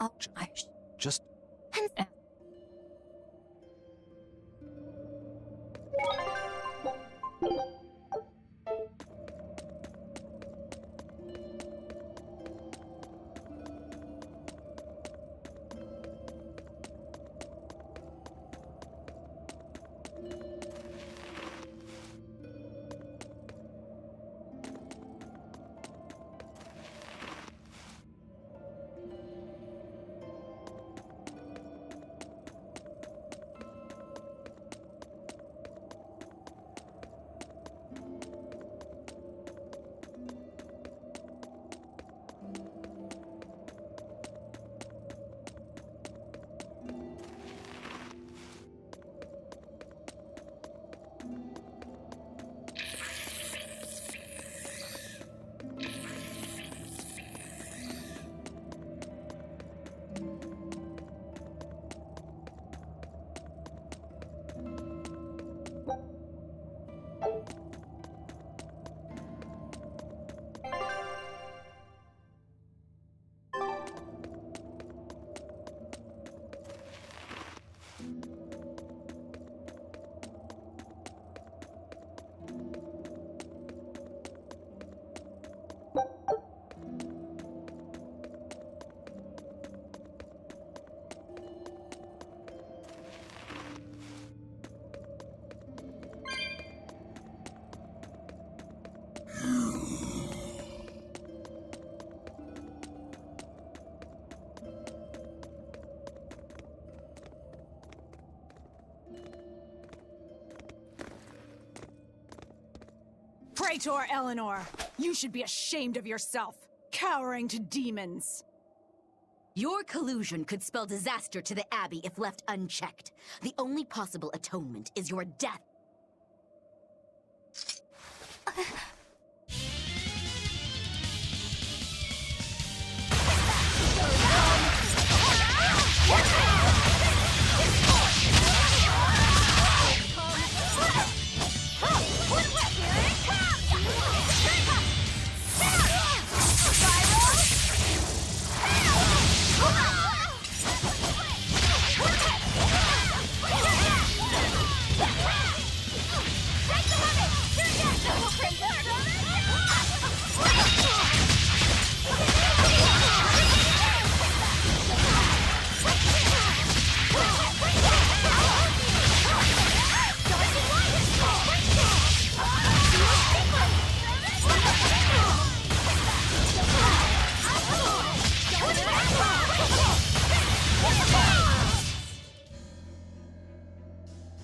Just... Praetor Eleanor, you should be ashamed of yourself, cowering to demons. Your collusion could spell disaster to the Abbey if left unchecked. The only possible atonement is your death.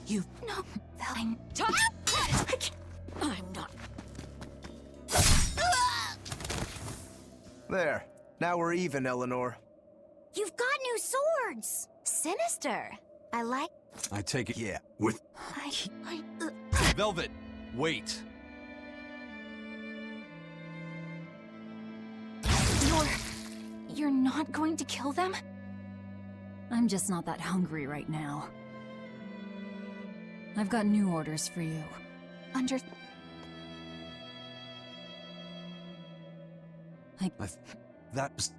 You... No, I'm... I'm not... There. Now we're even, Eleanor. You've got new swords! Sinister. I like... I take it. Yeah. With Velvet, wait. You're not going to kill them? I'm just not that hungry right now. I've got new orders for you. That was...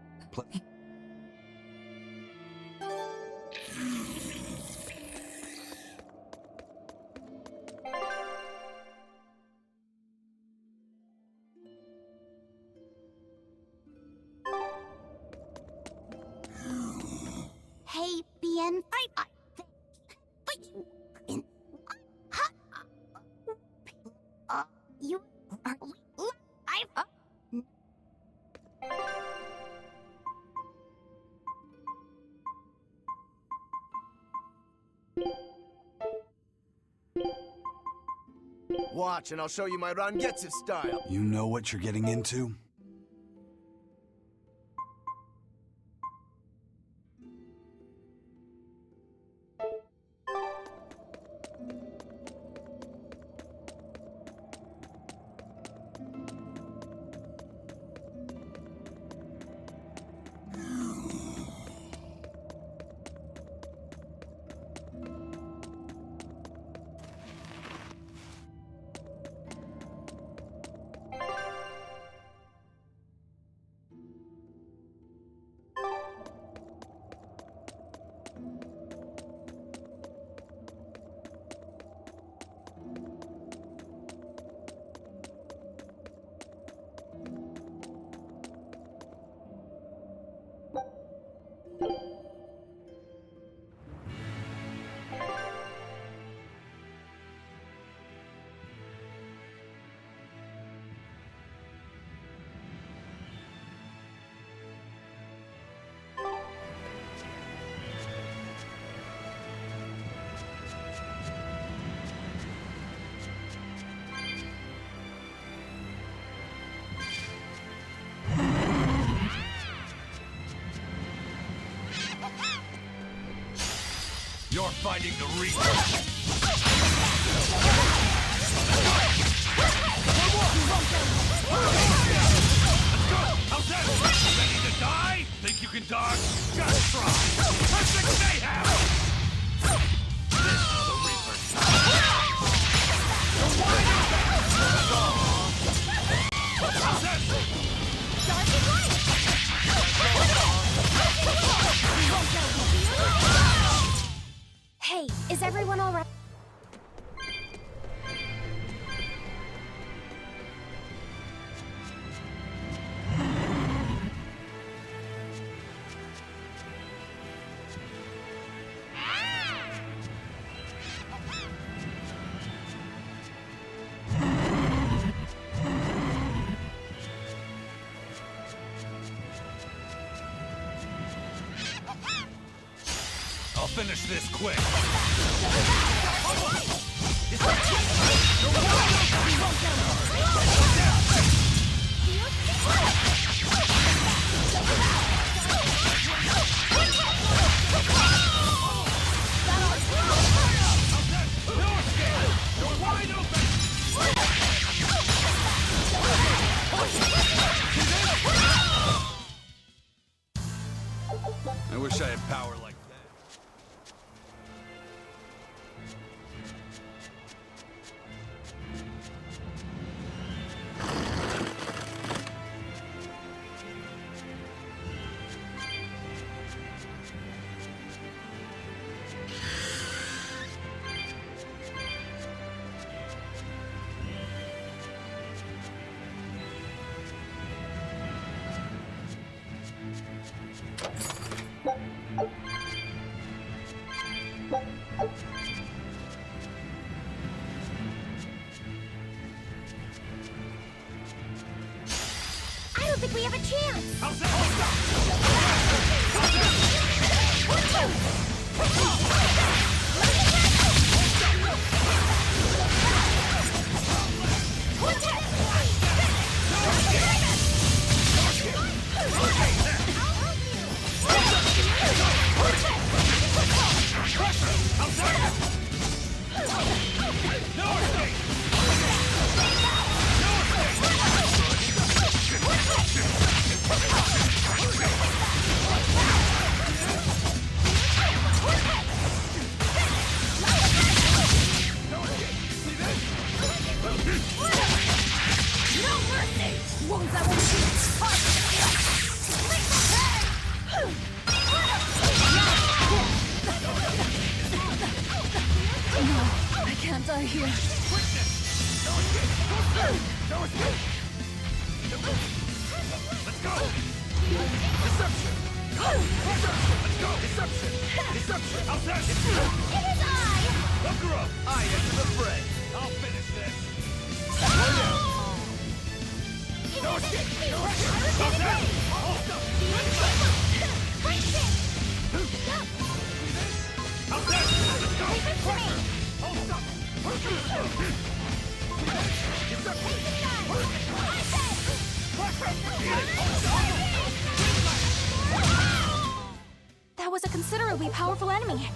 Hey, Bien. You are... Watch, and I'll show you my Rangetsu style. You know what you're getting into? You're fighting the Reaper. How's that? Ready to die? Think you you can dodge? Just try! Perfect mayhem! This is the Reaper's time! You're wide open! How's that? Dark and light! Hey, is everyone all right? I'll finish this quick. I wish I had power like that. I don't think we have a chance! How's that? I can't die here. Let's go! Deception! Let's go! Deception! Deception! How's that? It is I! Look her up! I enter the fray! I'll finish this! No escape! No escape! How's that? Hold up! How's that? Let's go! Hold up! That was a considerably powerful enemy.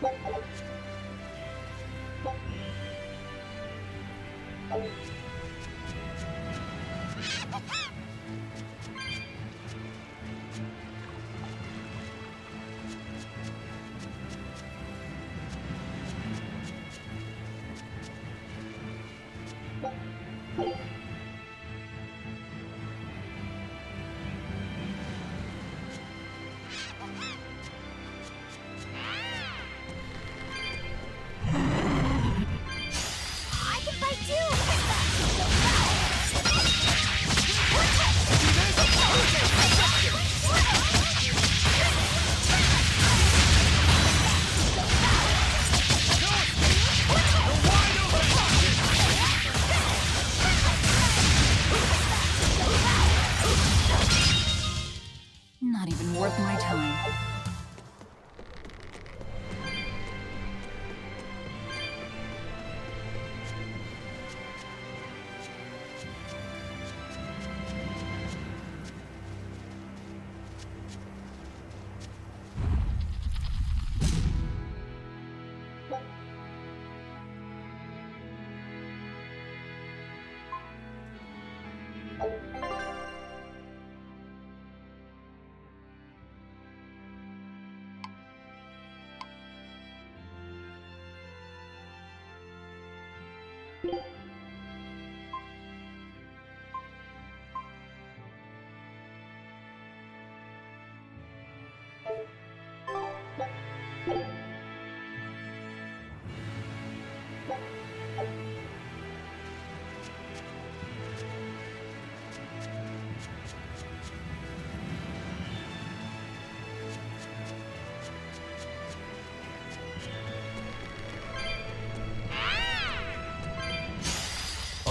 I can fight too! Not even worth my time.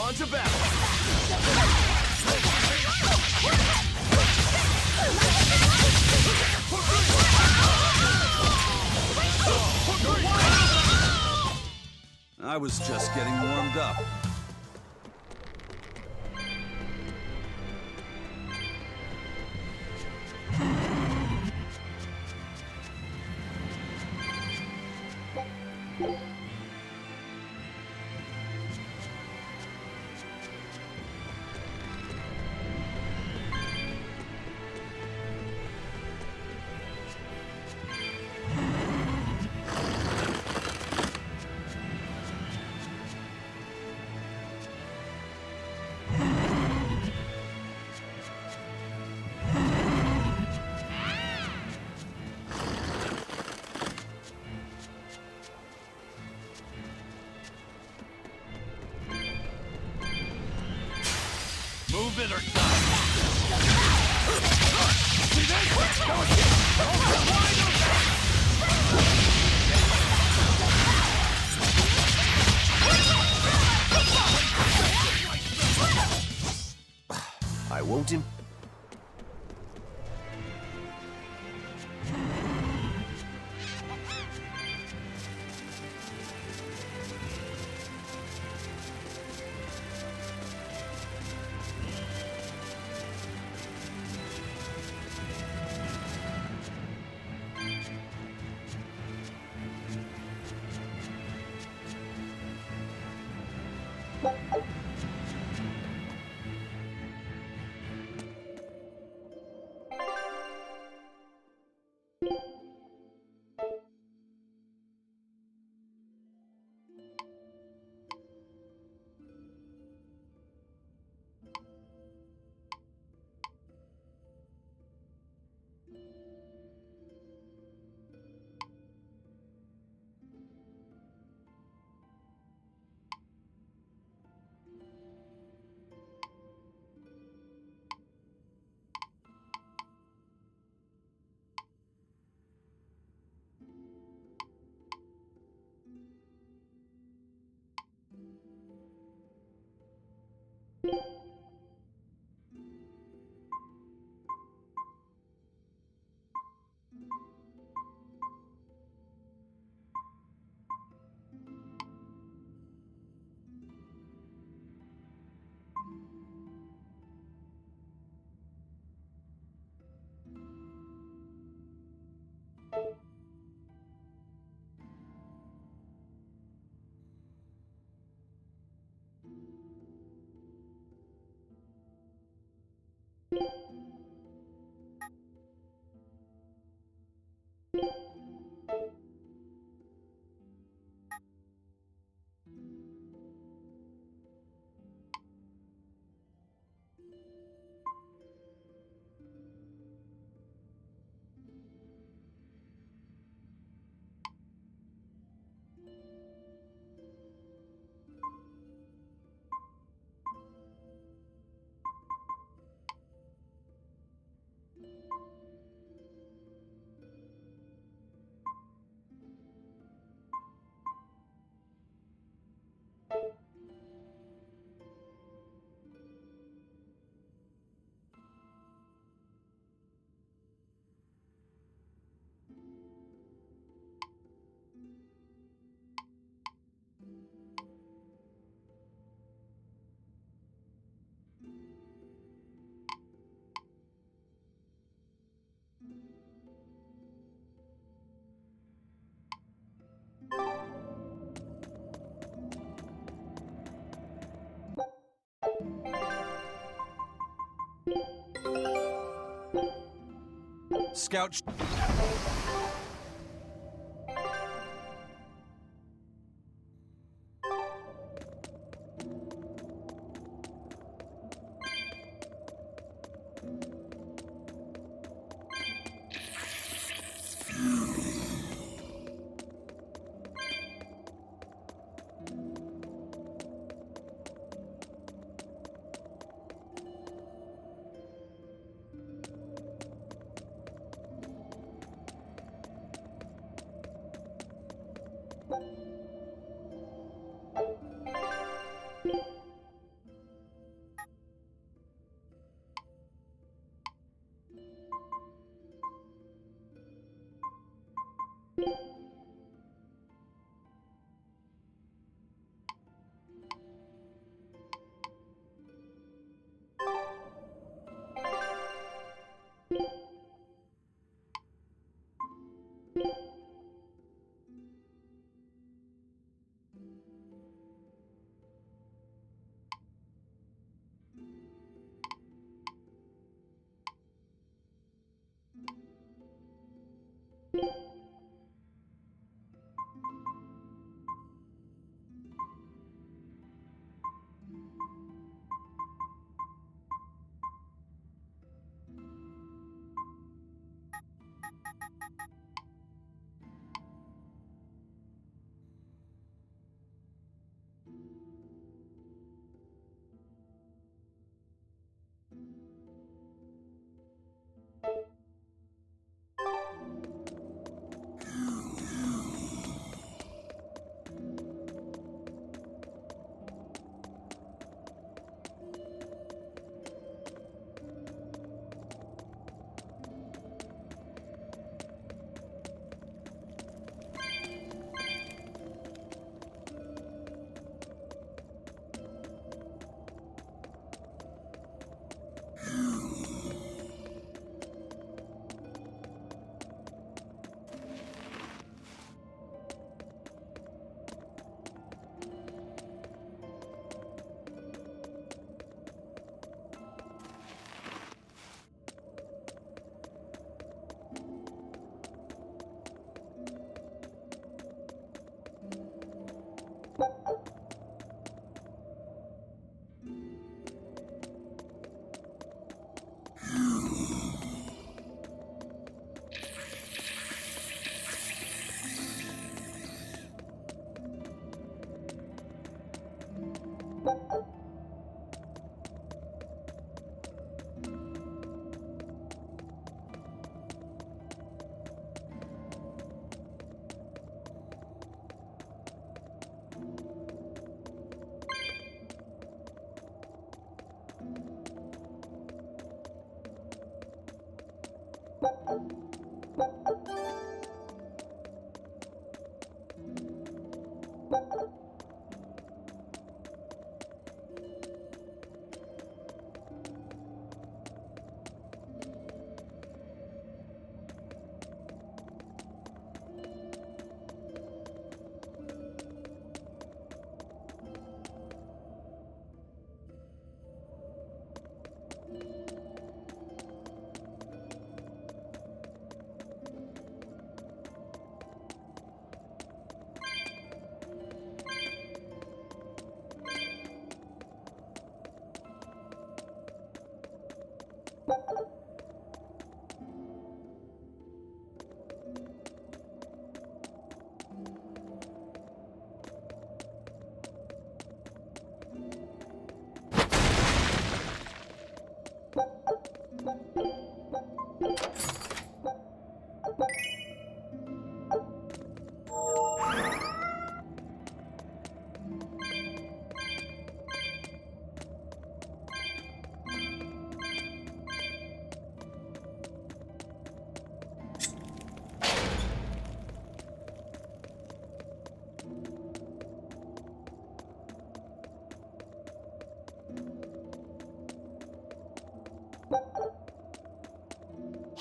On to battle! I was just getting warmed up. Move it or die! See this? Go again! Wide I won't Scout.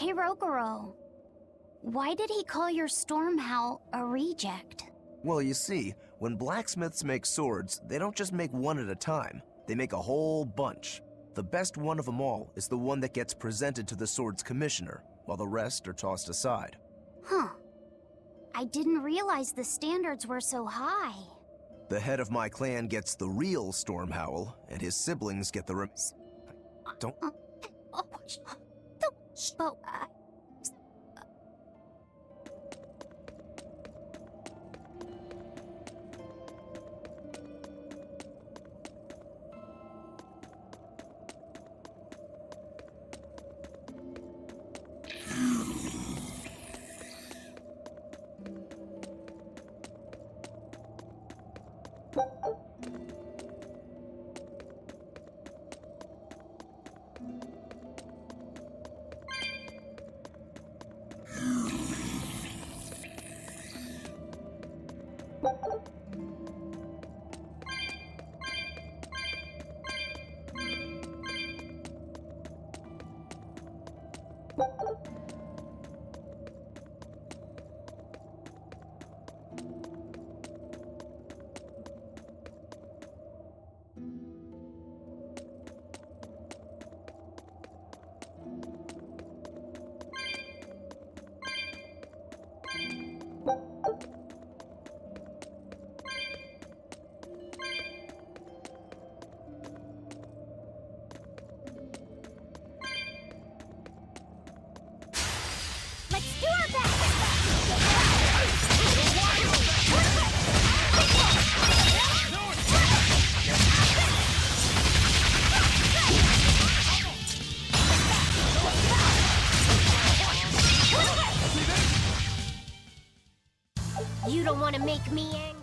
Hirogoro, why did he call your storm howl a reject? Well, you see, when blacksmiths make swords, they don't just make one at a time. They make a whole bunch. The best one of them all is the one that gets presented to the sword's commissioner, while the rest are tossed aside. Huh. I didn't realize the standards were so high. The head of my clan gets the real Storm Howl, and his siblings get the Don't... But Let's do our best! You don't want to make me angry.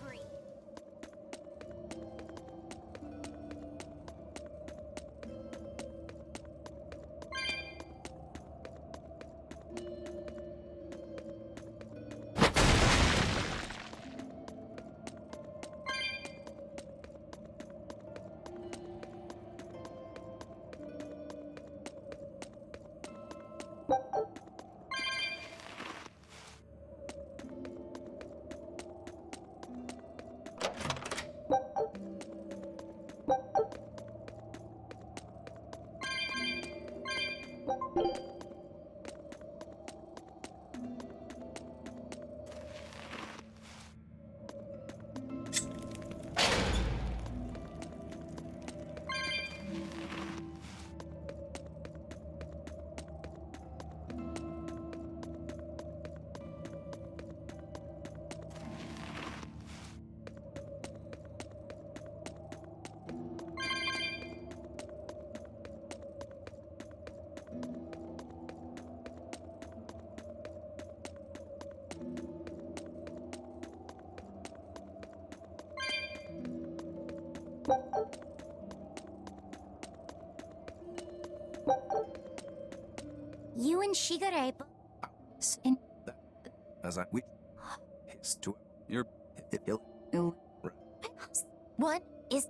you and Shigare... As I... His to... You're... What is...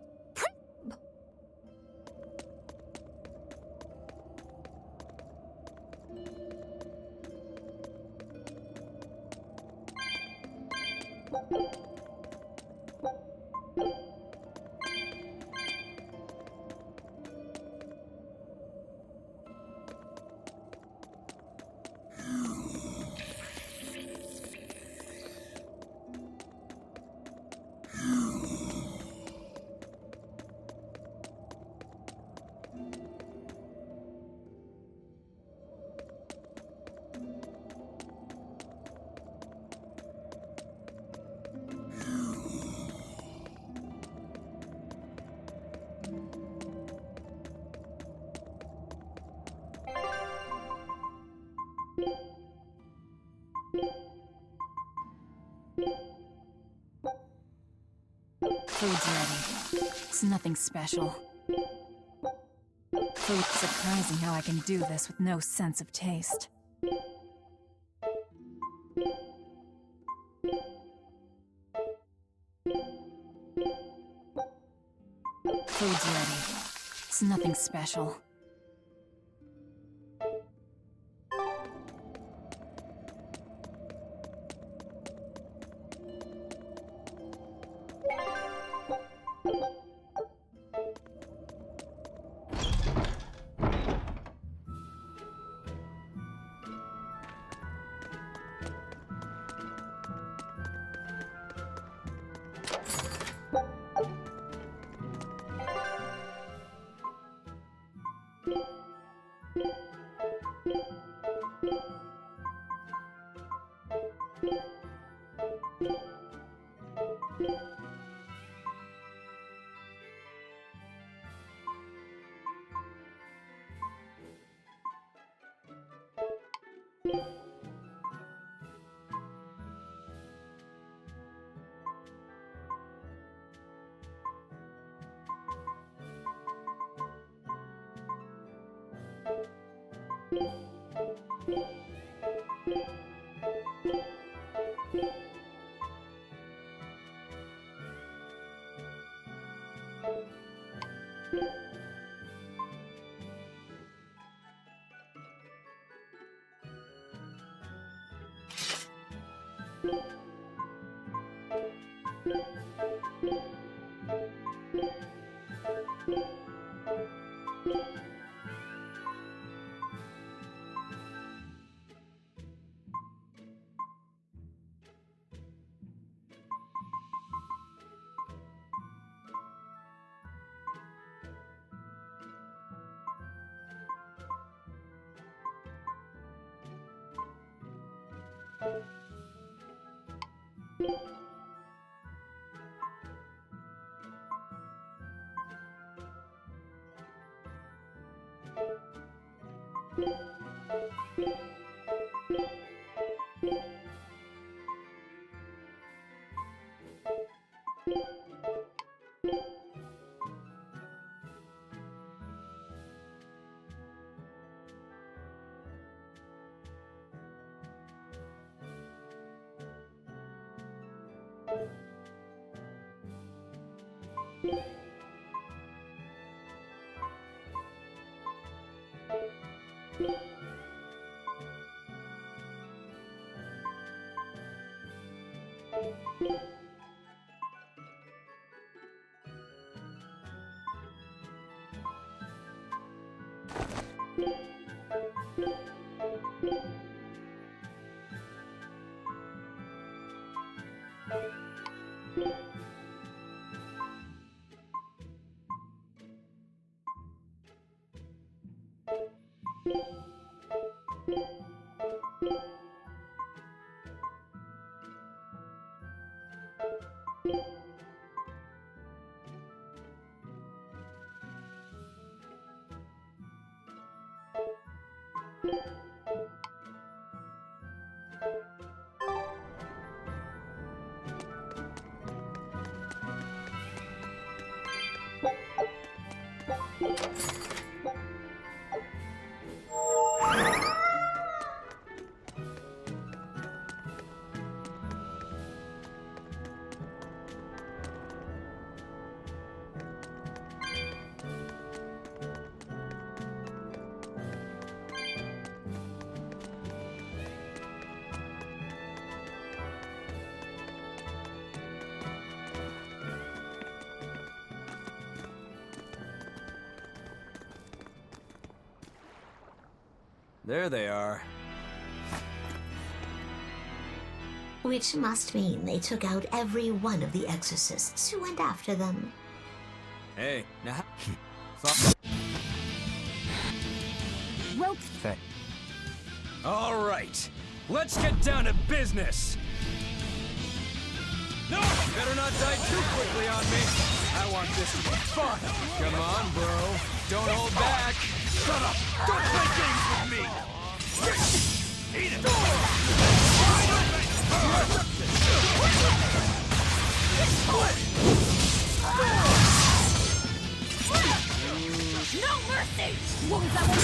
Food's ready. It's nothing special. It's surprising how I can do this with no sense of taste. Food's ready. It's nothing special. There they are. Which must mean they took out every one of the exorcists who went after them. Hey, now. Rope. All right, let's get down to business. No, better not die too quickly on me. I want this to be fun. Come on, bro. Don't hold back. Shut up! Don't play games with me! Eat it! No mercy! Wounds that won't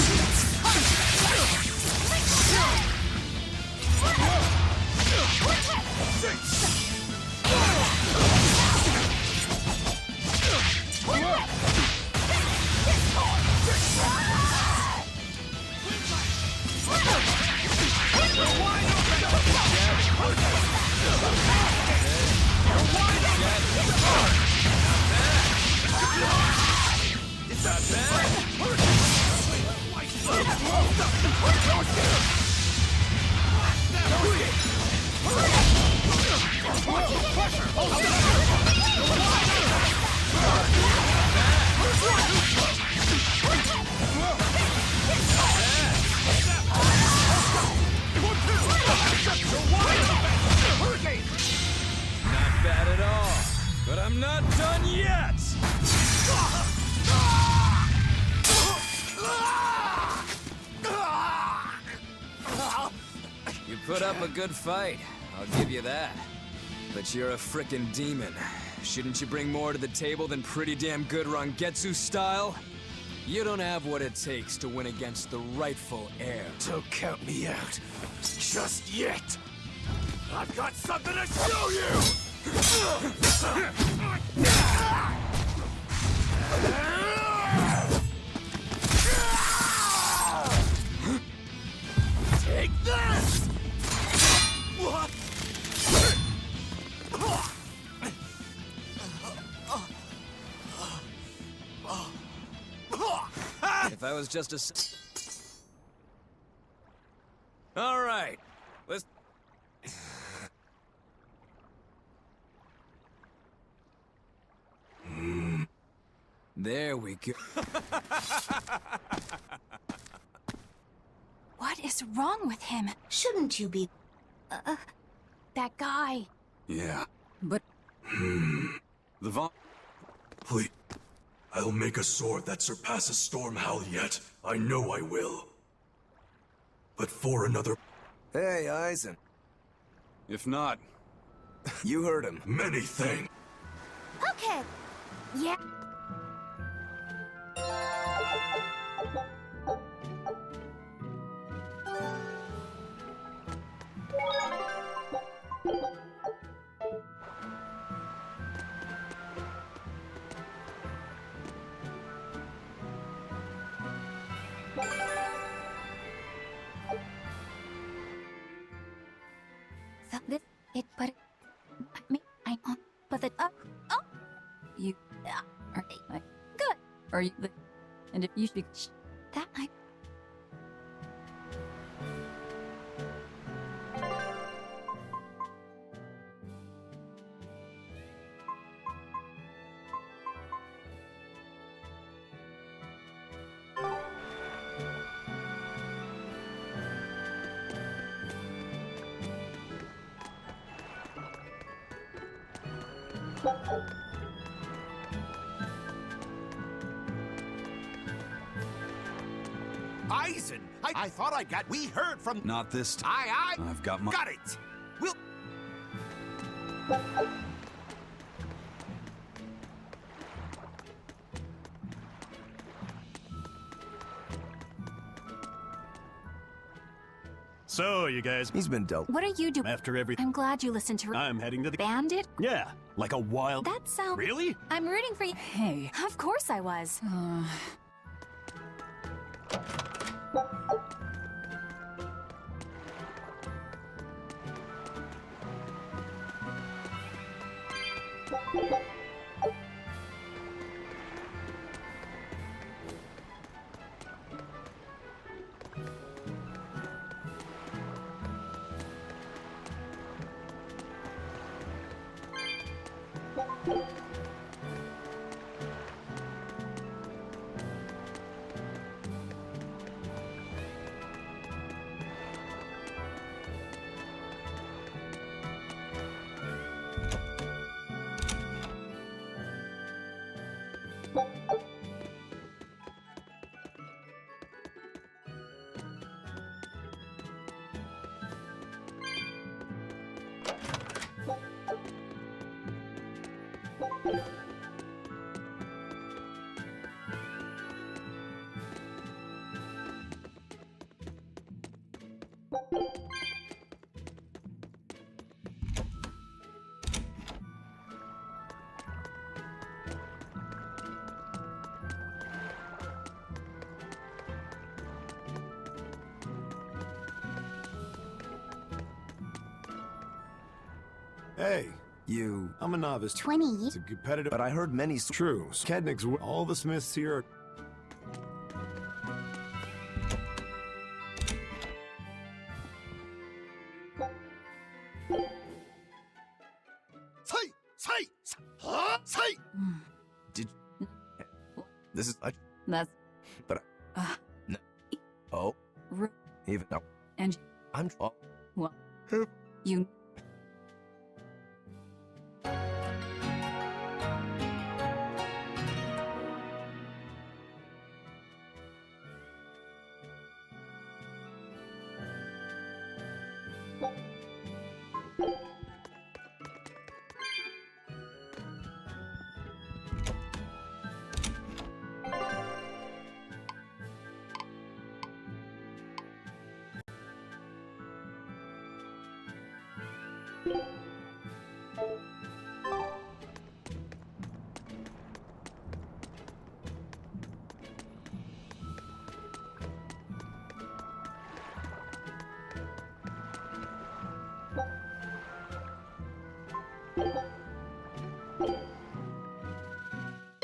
It's not bad. Not bad. put up a good fight, I'll give you that. But you're a frickin' demon. Shouldn't you bring more to the table than pretty damn good Rangetsu style? You don't have what it takes to win against the rightful heir. Don't count me out. Just yet. I've got something to show you! Take this! What? If I was just a... All right, let's... There we go. What is wrong with him? Shouldn't you be? That guy. Yeah. But... The Von... Please. I'll make a sword that surpasses Stormhowl yet. I know I will. But for another... Hey, Eisen. If not... You heard him. Many things. Okay. Yeah. But the You... Are like... Good! Are you... And if you speak... that I... Eisen! I thought I got... We heard from... Not this time. I've got my... Got it! We'll... So, you guys... He's been dealt. What are you doing? After everything... I'm glad you listened to... I'm heading to the... Bandit? Yeah, like a wild... That sounds... Really? I'm rooting for you. Hey. Of course I was. Hey, you... I'm a novice. 20. It's a competitive... But I heard many... True. Kednick's... All the smiths here... Did... This is... That's... But... No. Oh. Even... No. And... I'm... Oh. Well... You...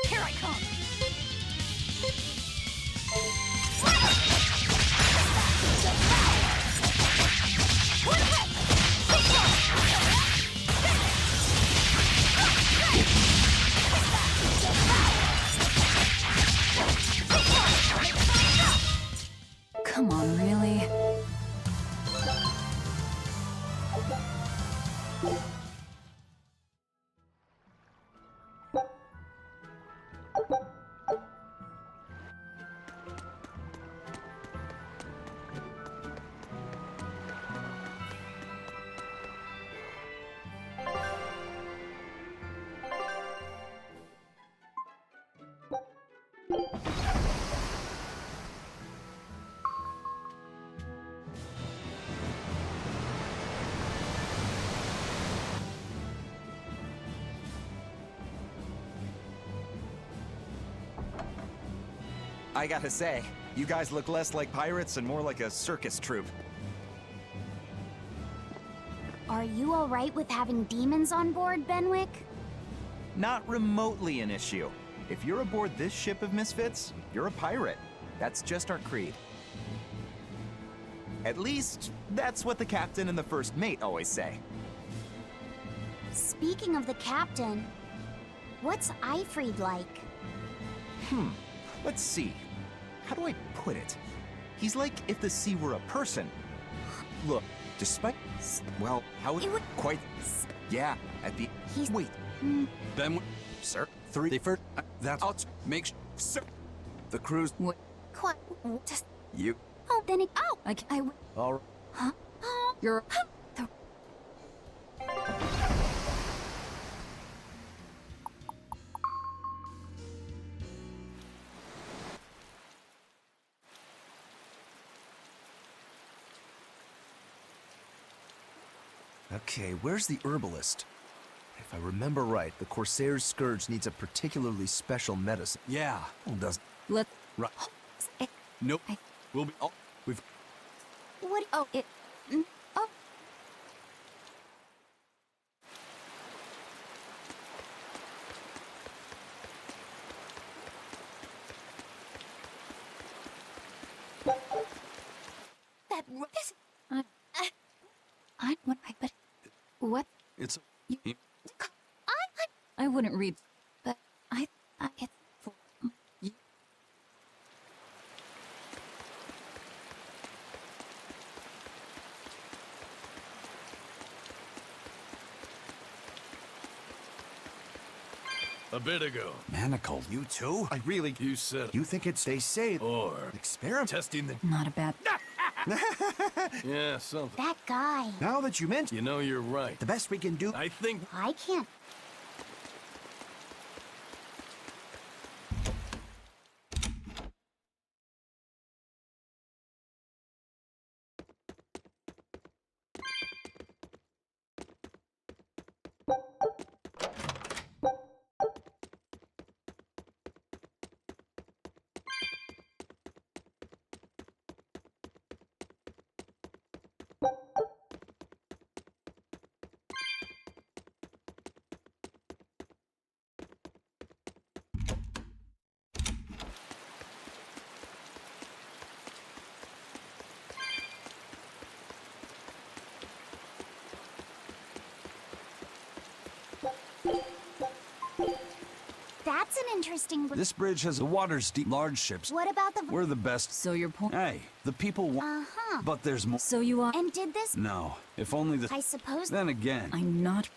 Here I come! Come on, really? I gotta say, you guys look less like pirates and more like a circus troupe. Are you alright with having demons on board, Benwick? Not remotely an issue. If you're aboard this ship of misfits, you're a pirate. That's just our creed. At least, that's what the captain and the first mate always say. Speaking of the captain, what's Eifried like? Let's see. How do I put it? He's like if the sea were a person. Look, despite... Well, how it would... Quite... Yeah, at the... He's... Wait. Then... Sir? The first... That's... Make... Sir... The crew's... What? What? Just... You... Oh, then it... Oh! I... All right. Huh? You're... Okay, where's the herbalist? If I remember right, the Corsair's Scourge needs a particularly special medicine. Yeah. Well, does... Let... Right. Nope. We'll be... Oh, we've... What? Oh, it... Oh. That this But what? It's... I wouldn't read... But it's for you. A bit ago. Manacle. You too? I really... You said... You think it's they say... Or... Experiment? Testing the... Not a bad... Yeah, something. That guy. Now that you mention... You know, you're right. The best we can do... I think... I can't... That's an interesting... This bridge has the water's deep. Large ships. What about the... We're the best. So your point... Hey, the people want... Uh-huh. But there's more. So you are... And did this... No. If only the... I suppose... Then again. I'm not...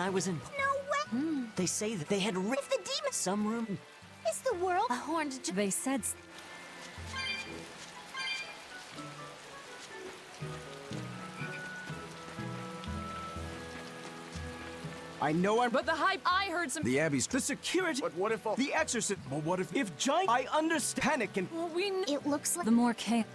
I was in... No way! They say that they had If the demon... some room... Is the world... A horned... They said... I know I'm... But the hype... I heard some... The Abbey's... The security... But what if... The exorcist... But what if giant... I understand... Panic and... Well, It looks like... The more chaos...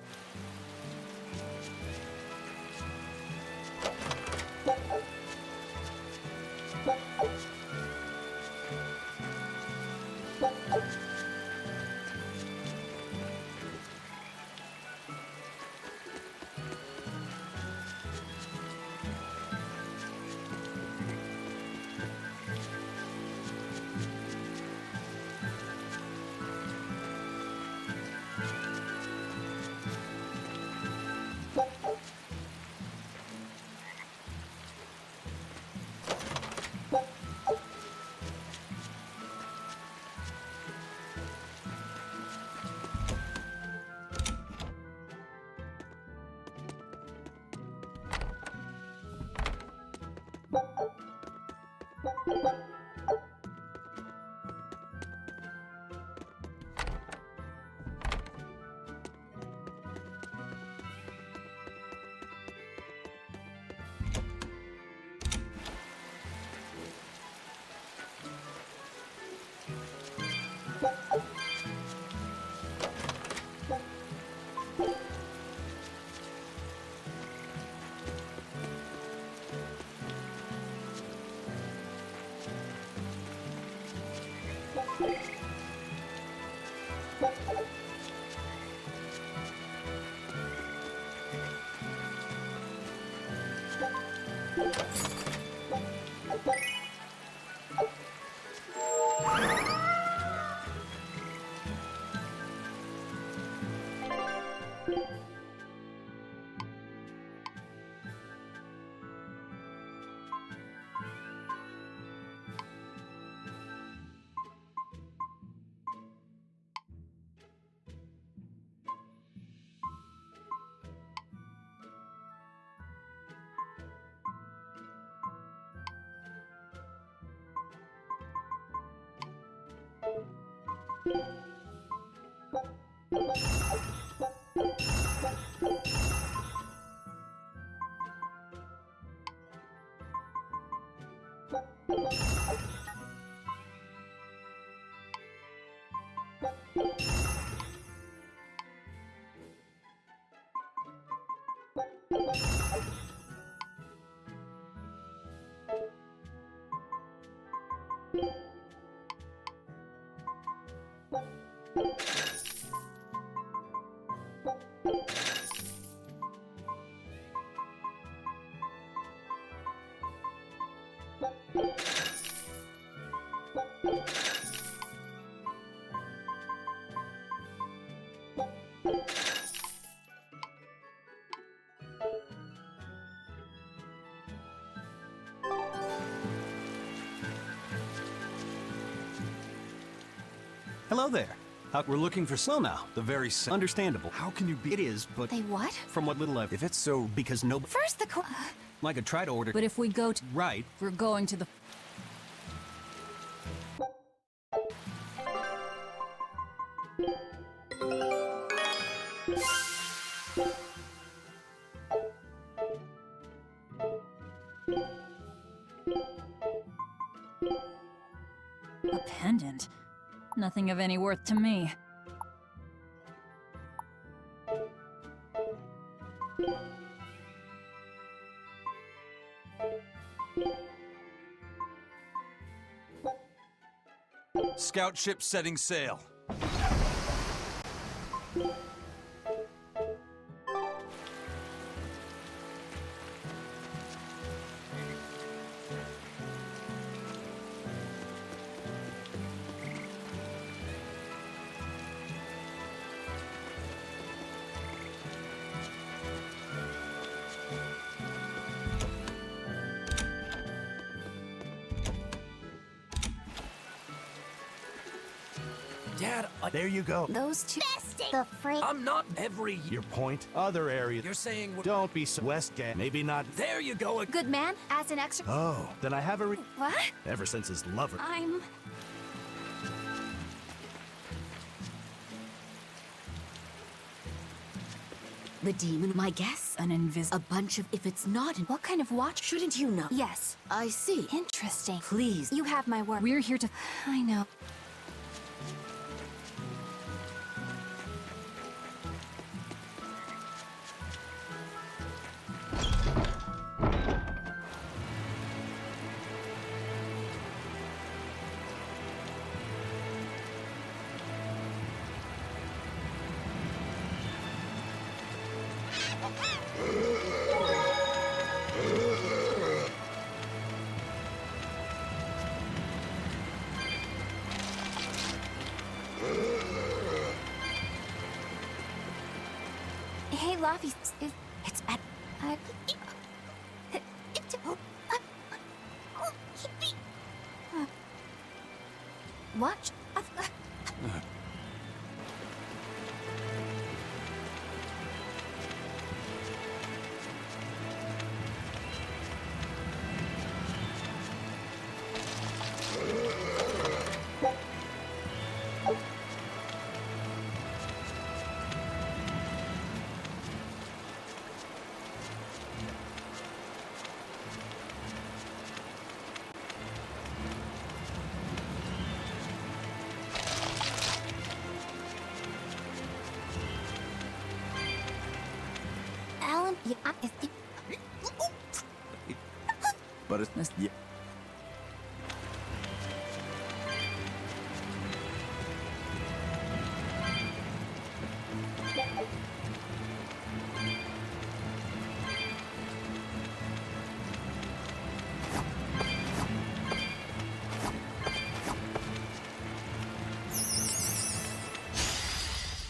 Hello there. We're looking for Snow now. The very understandable. How can you be? It is, but... They what? From what little I've... If it's so... Because no... First the I could try to order... But if we go to... Right. We're going to the... A pendant? Nothing of any worth to me. Scout ship setting sail. Dad, there you go. Those two. Besting! The freight. I'm not every... Your point? Other areas. You're saying... Don't be so... Westgate. Maybe not... There you go. Good man, as an extra. Oh, then I have a What? Ever since his lover. I'm. The demon, my guess? A bunch of... If it's not... What kind of watch? Shouldn't you know? Yes. I see. Interesting. Please. You have my word. We're here to... I know. Hey, Laffy, it's at... What? Alan, yeah, But it's... Yeah.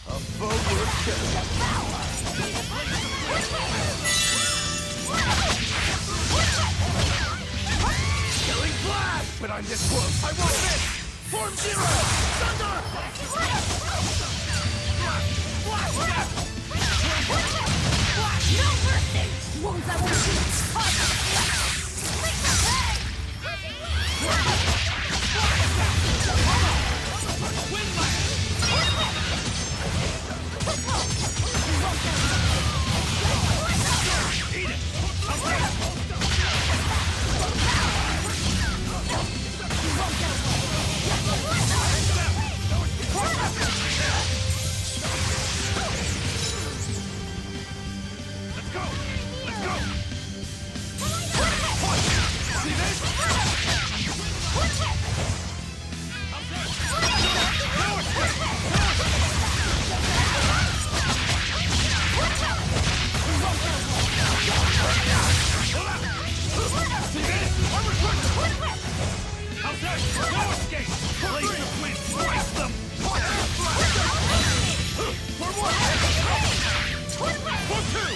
A forward Killing blast! But I'm this close. I want this! Form zero! Thunder! No mercy! Won't I want you? Let's go! Let's go! See this? How's that? No escape! Blaze the wind! Slice them! For one! For two!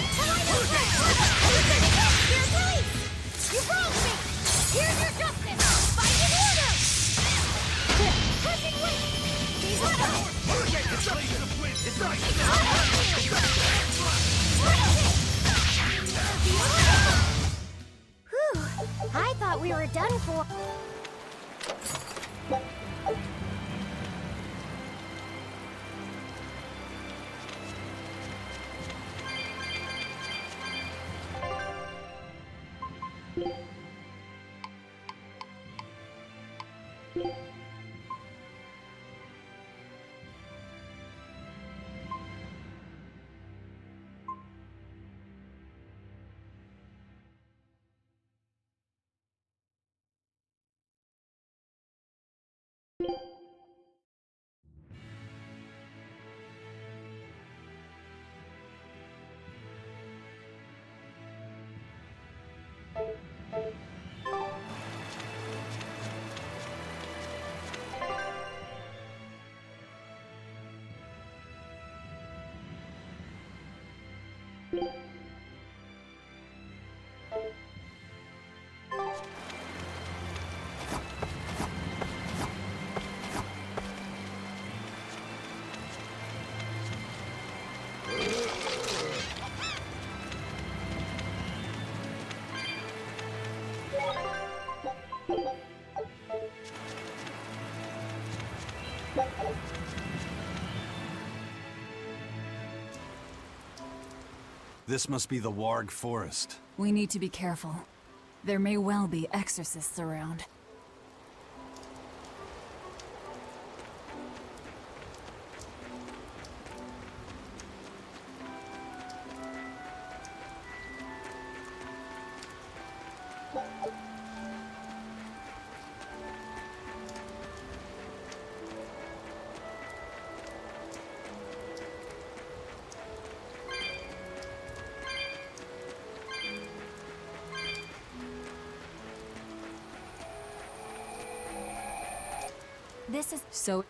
Here's release! You broke me! Here's your justice! Fight in order! Crushing wind! Blaze the wind! It's right! Whew. I thought we were done for. This must be the Warg Forest. We need to be careful. There may well be exorcists around. This is so.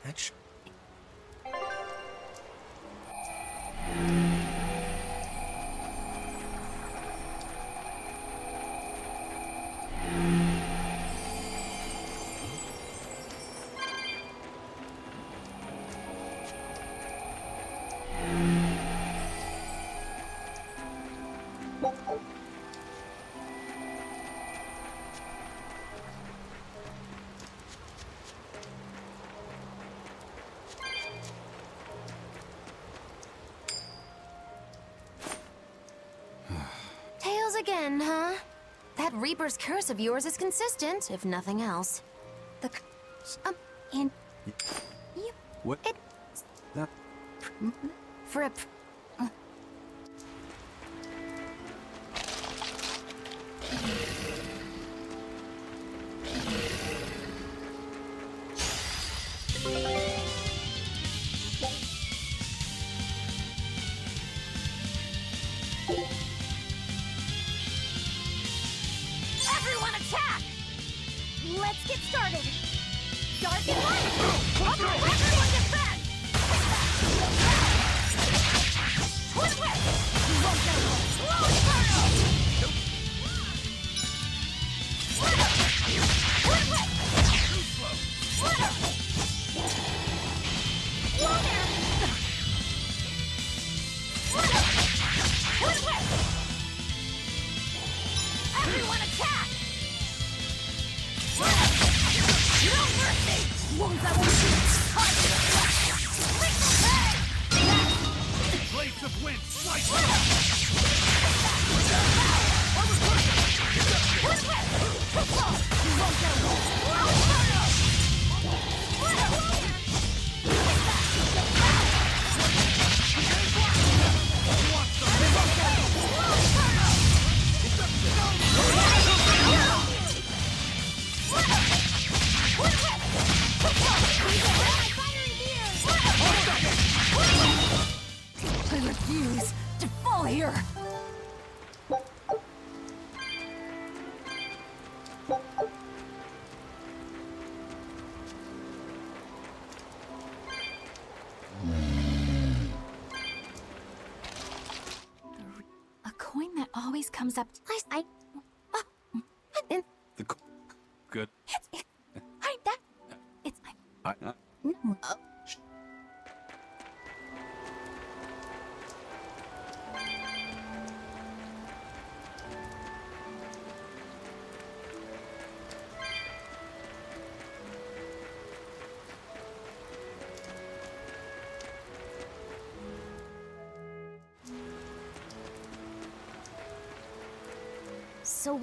Tails again, huh? That Reaper's curse of yours is consistent, if nothing else. The and you What? it That... for a Everyone attack! Let's get started! Dark and light! Everyone defend! Twin whip! You won't get away! Slow inferno! Slither! Twin whip! Too slow! Slither! Slow there! Slither! Twin whip! Everyone attack! No mercy! Wounds that will shoot! Lethal peg! Blades of wind, slice! You won't get away! Slow inferno! I refuse to fall here! a coin that always comes up. The... Good. It's So...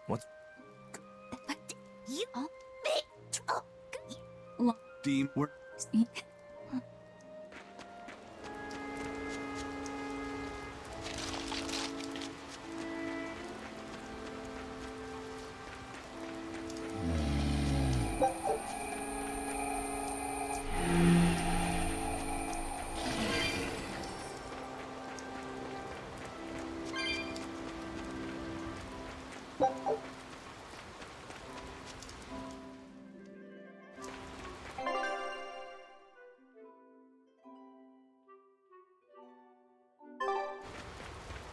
What? You Teamwork.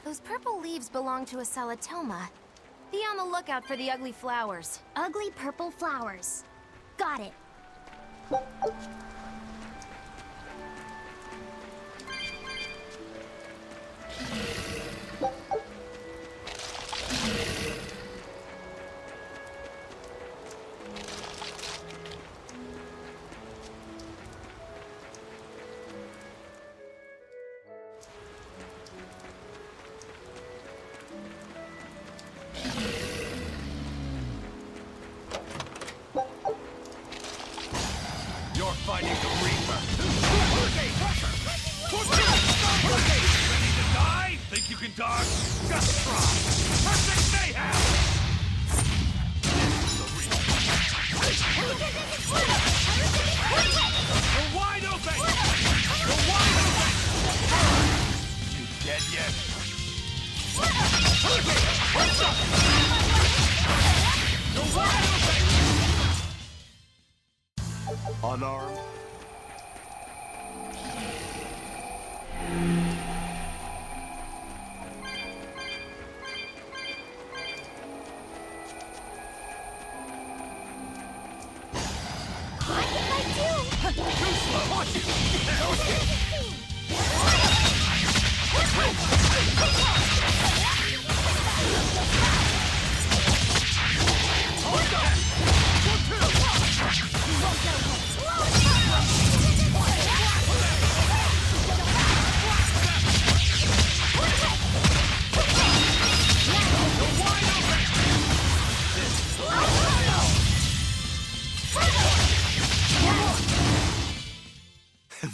Those purple leaves belong to a salatoma. Be on the lookout for the ugly flowers. Ugly purple flowers. Got it. You're fighting the Reaper. Ready to die? Think you can dodge? Just try. Perfect mayhem! This is the Reaper. You're wide open! You're wide open! You dead yet? You're wide open! Unarmed.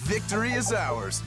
Victory is ours.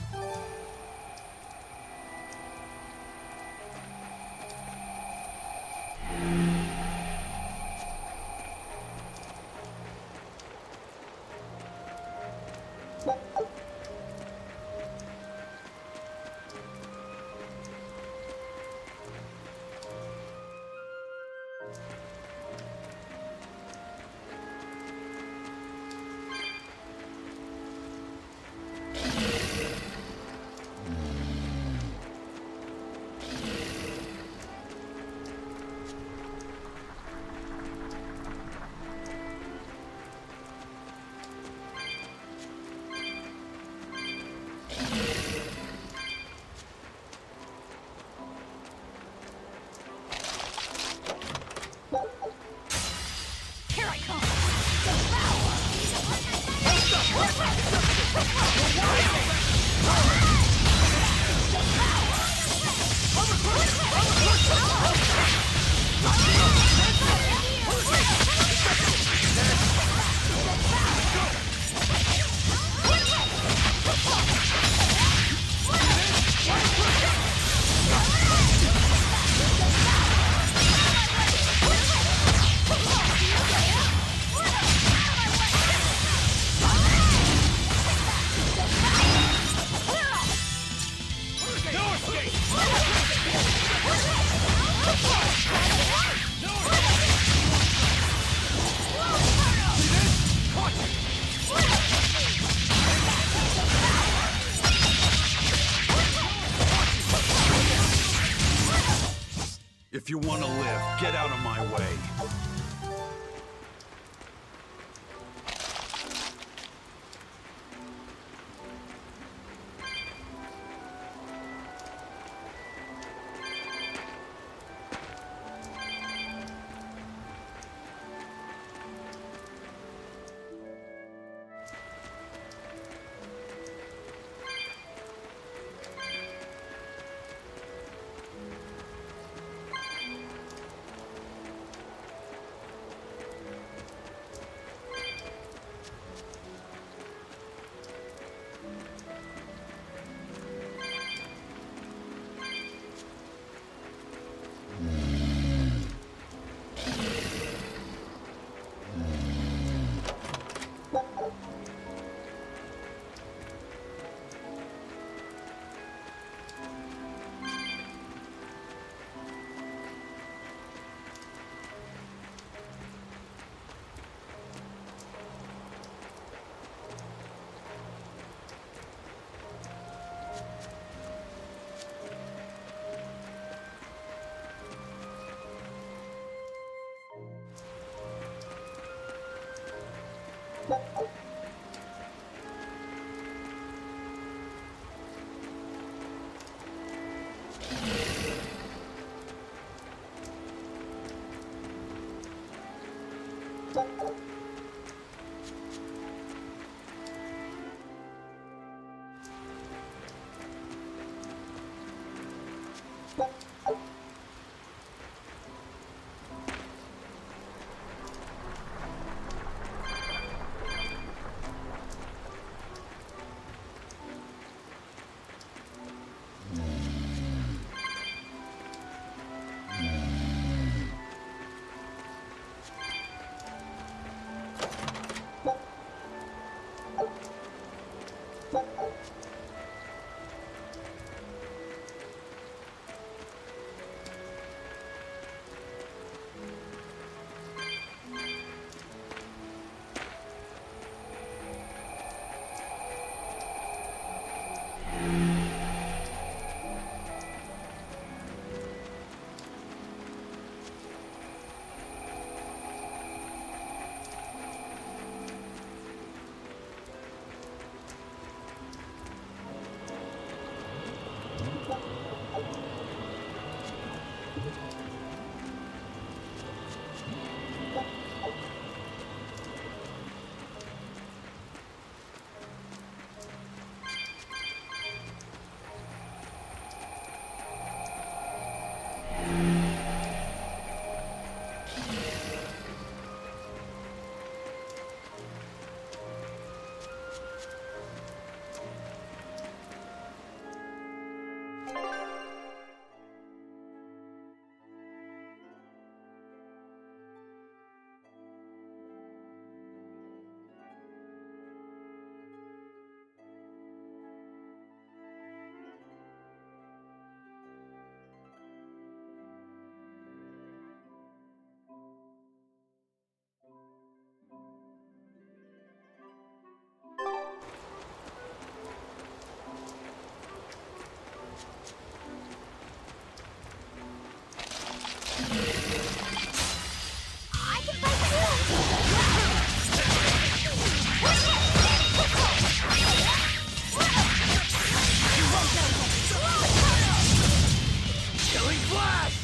If you want to live, get out of my way.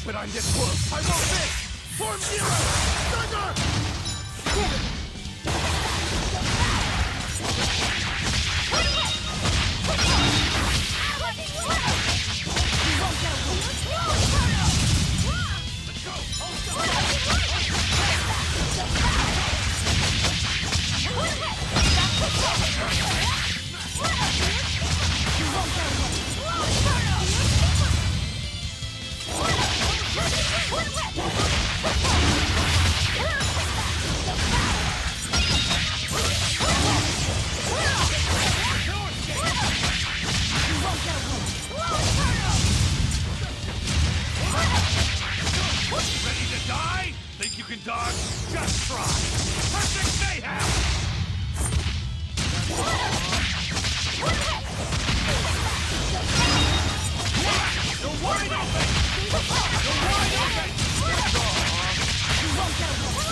When I'm this close, I won't miss! Form zero! Thunder! Ready to die? Think you can dodge? Just try! Perfect mayhem! You're wide open! You're wide open! You won't get away!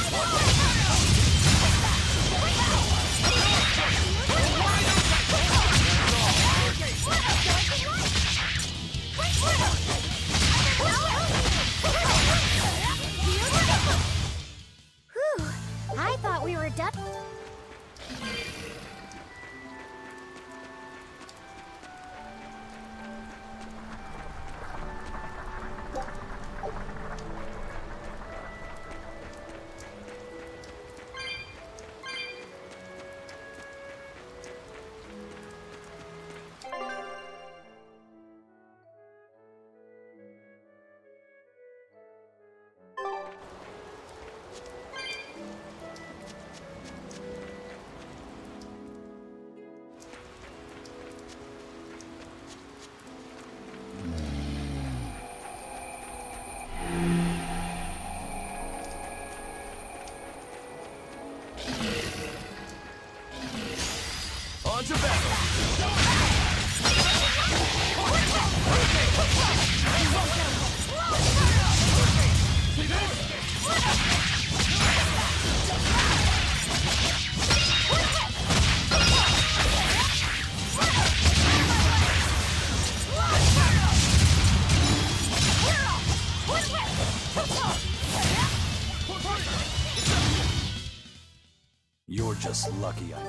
Whew, I thought we were done. You're just lucky I'm...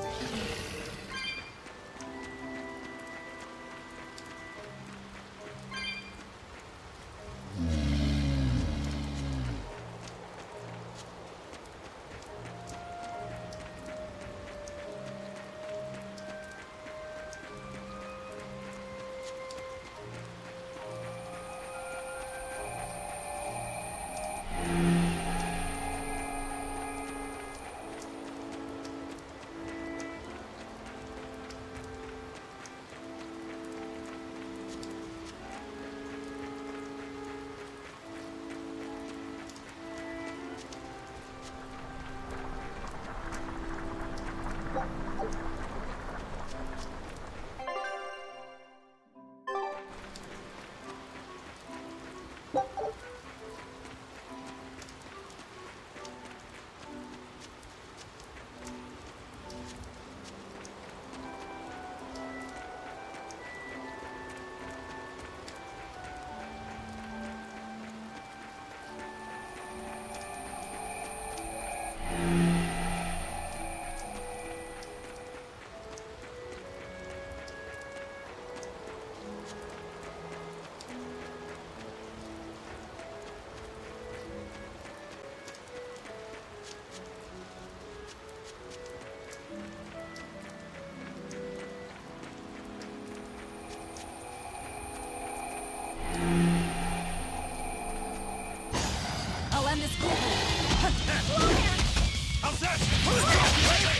I'll end this quickly. How's that? No mercy!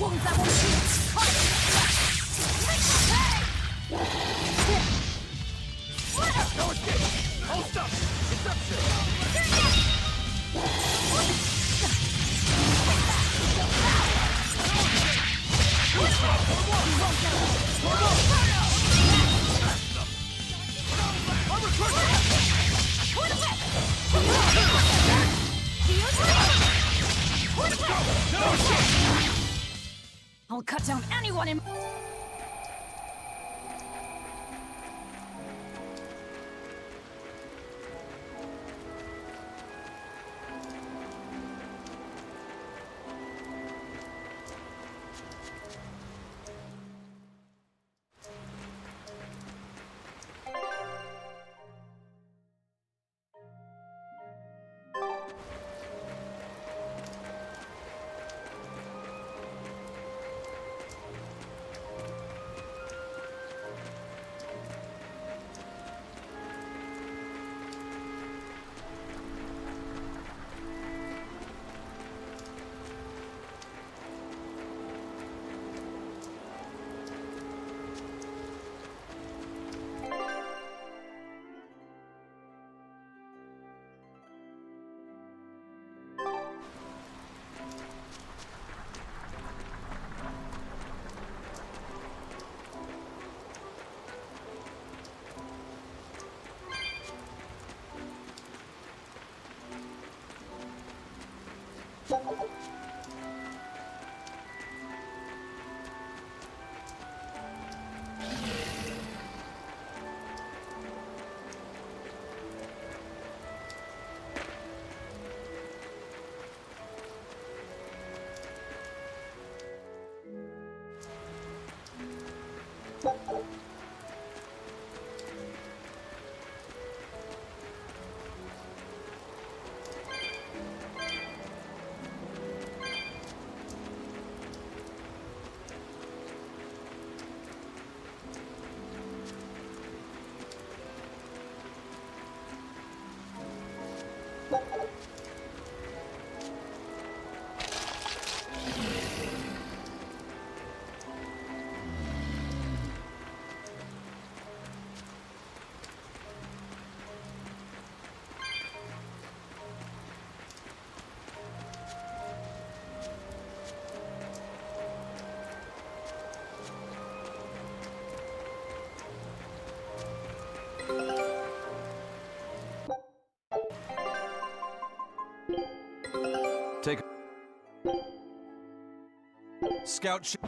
Wounds that won't heal. No escape! Hold stop! Deception! I'll cut down anyone in... Take Scout ship.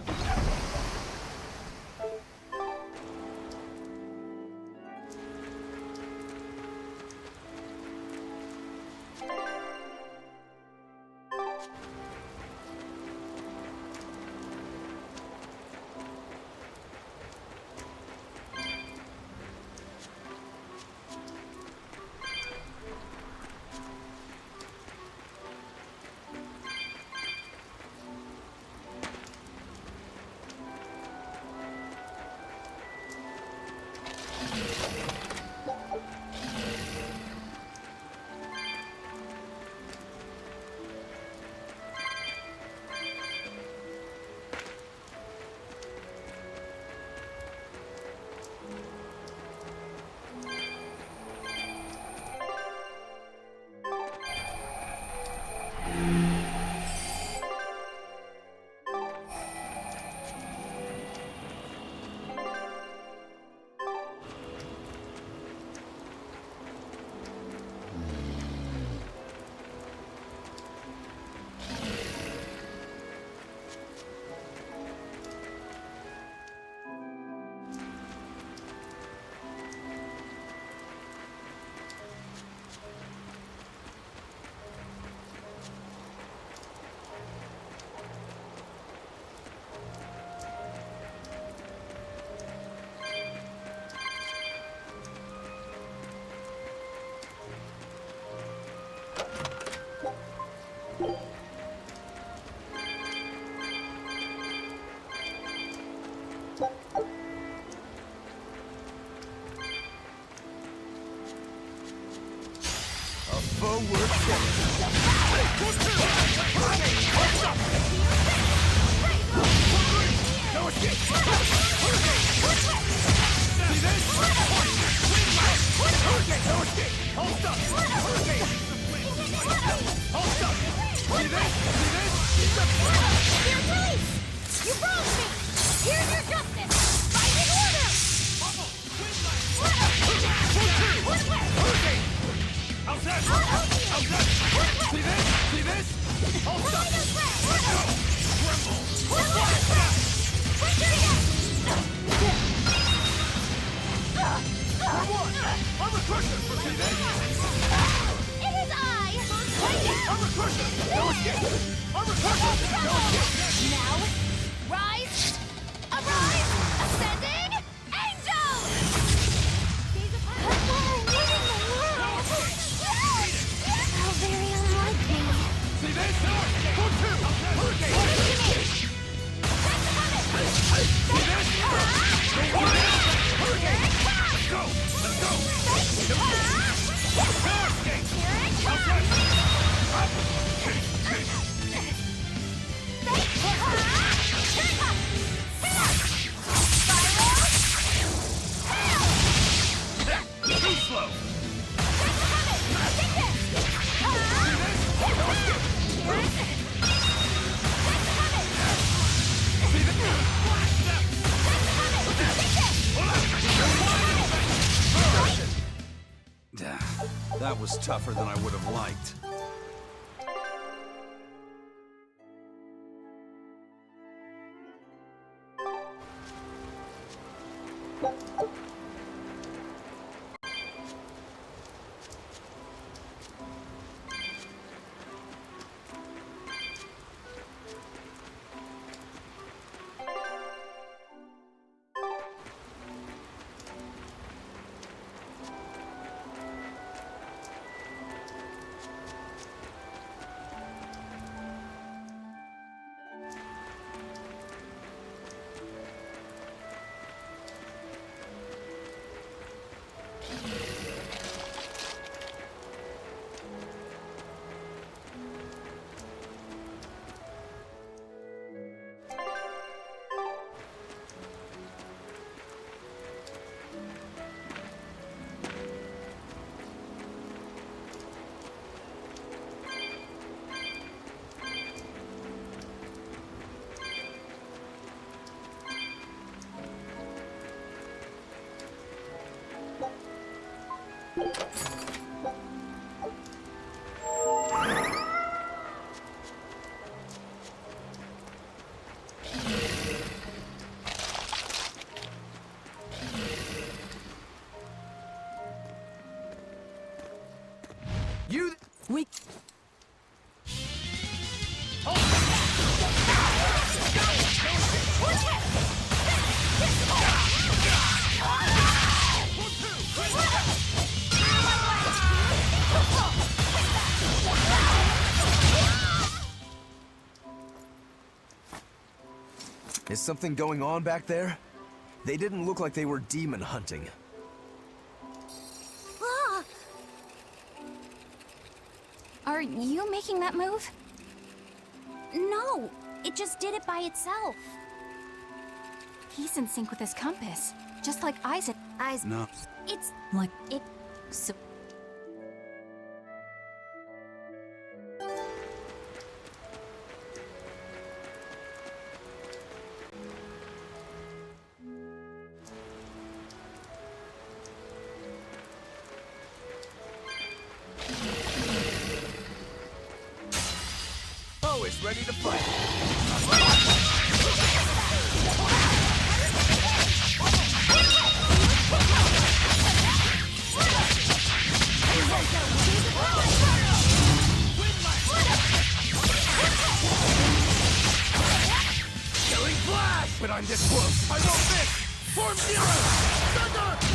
Forward No escape! See this? Hurricane! No escape! Hold stuck! Hurricane! Hold stuck! See this? See this? Your release! You wronged me! Here's your justice! Fighting order! Hurricane! Outside! Outside! See this? See this? Hold stuck! Tremble! For one! I'm a crusher! See this? It is I! I'm a crusher! No escape! I'm a crusher! No escape! Now, rise! Arise! Ascending! Angel! How very unlike me. See this? For two! Hurricane! See this? Hurricane! Let's go! Let's go! Too slow! That was tougher than I would have liked. We... Is something going on back there? They didn't look like they were demon hunting. Are you making that move? No, it just did it by itself. He's in sync with his compass, just like Isaac. No. It's like it. So Always ready to fight. Killing flash! But I'm this close! I won't miss! Form zero! Thunder!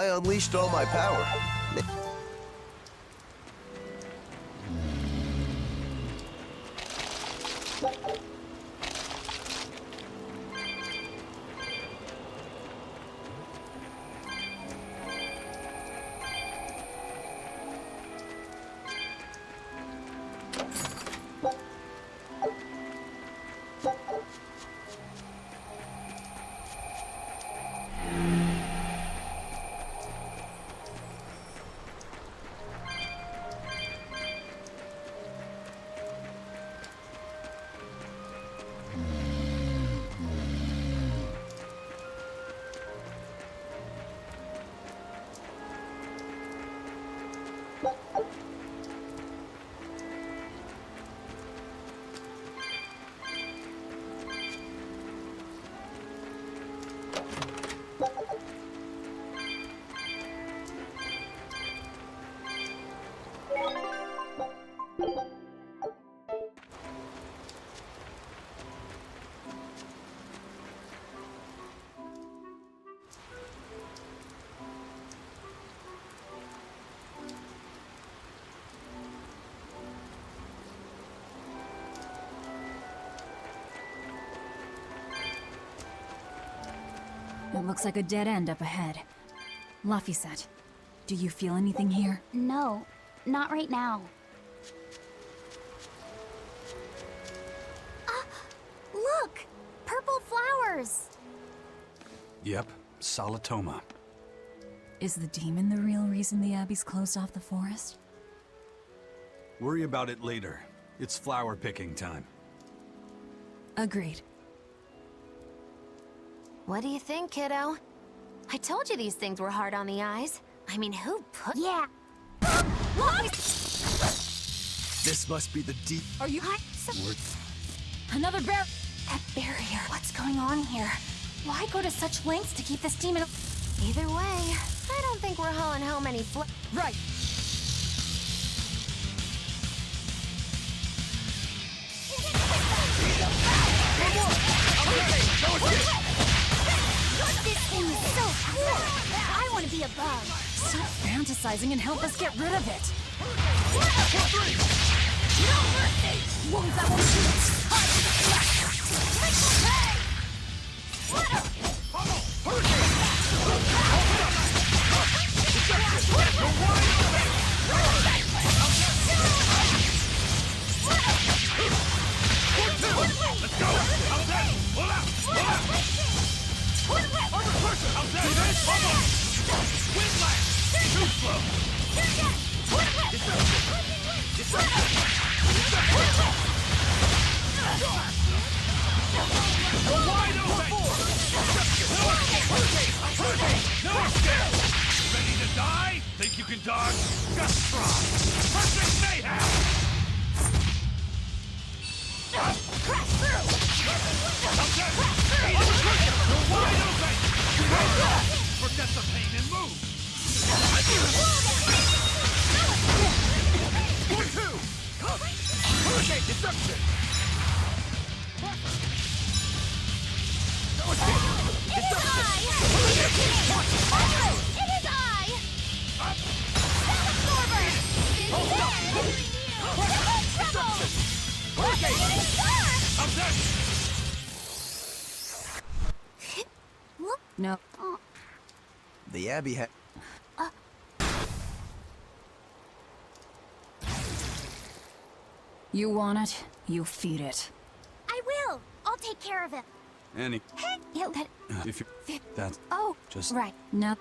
I unleashed all my power. It looks like a dead end up ahead. Laphicet, do you feel anything here? No, not right now. Look! Purple flowers! Yep, Solitoma. Is the demon the real reason the Abbey's closed off the forest? Worry about it later. It's flower picking time. Agreed. What do you think, kiddo? I told you these things were hard on the eyes. I mean, who put— Yeah. This must be the deep... Are you... Word. Another bear... That barrier. What's going on here? Why go to such lengths to keep this demon... Either way, I don't think we're hauling home any Right. This thing is so cool! I want to be a bug. Stop fantasizing and help us get rid of it. No mercy! Won't that one Let's go! How's that? Pull out! Pull out! Armor person! How's that? Almost! Wind blast! Too slow! You're wide open! No escape! Ready to die? Think you can dodge? Just try! Perfect mayhem! Crash through! You're wide open! Forget the pain and move! One, two! Hurricane destruction! It is I! Absorber! Is dead! Trouble! How's that? No. The Abbey had... You want it, you feed it. I will! I'll take care of it. Annie, Hey, yeah, that... if you... That's... Oh, Just... right. No.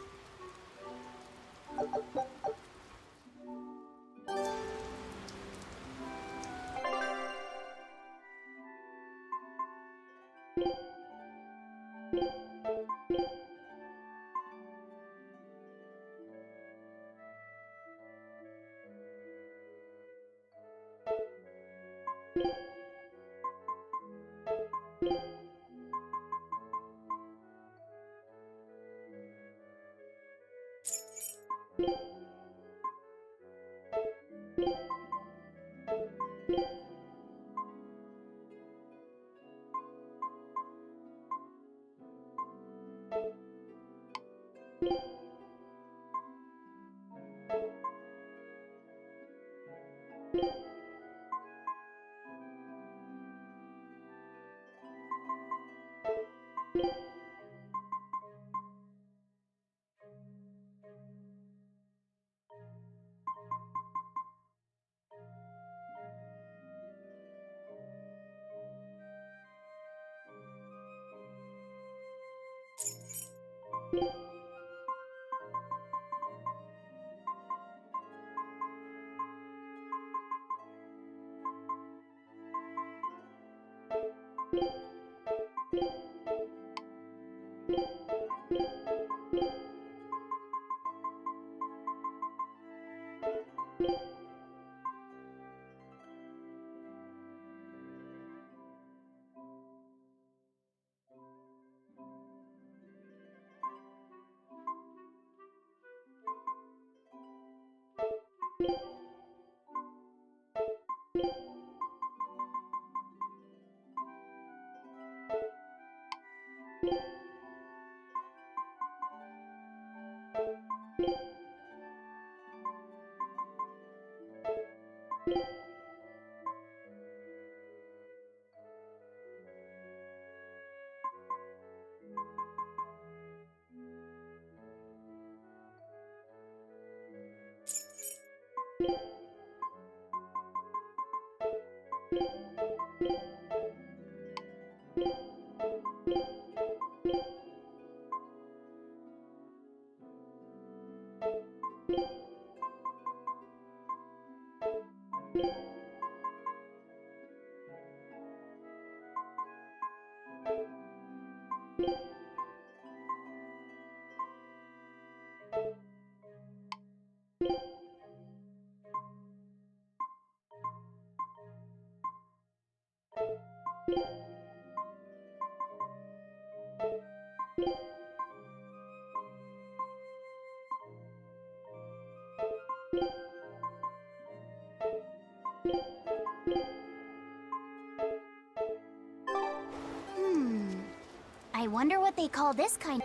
I wonder what they call this kind.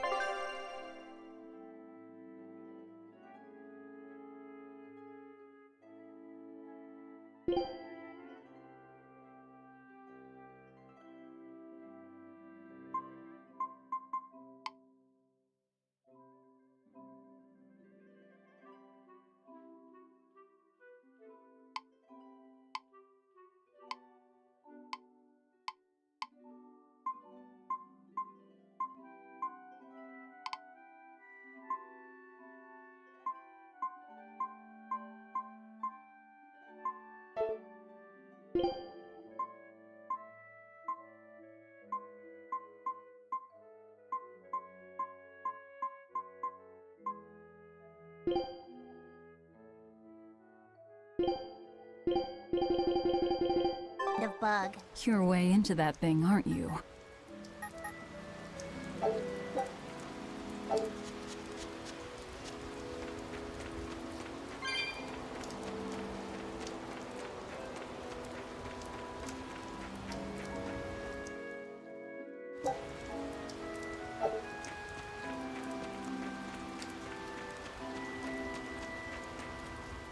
The bug. You're way into that thing, aren't you?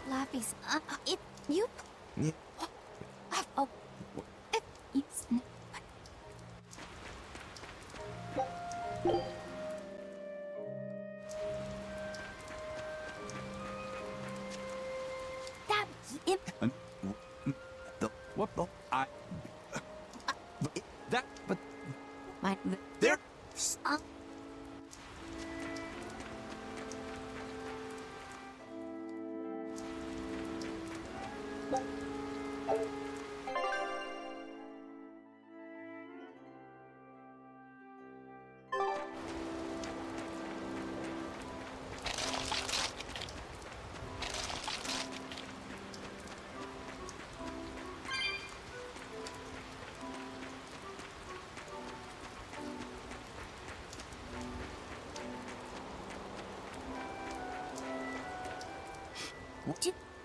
Laffy's, if you... Yeah. Oh, if you... That... if... What the? That, but... My... There...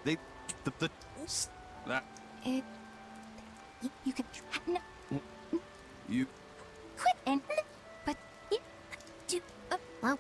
They... That... You can... No. You... Quit and... But... You... Do... well...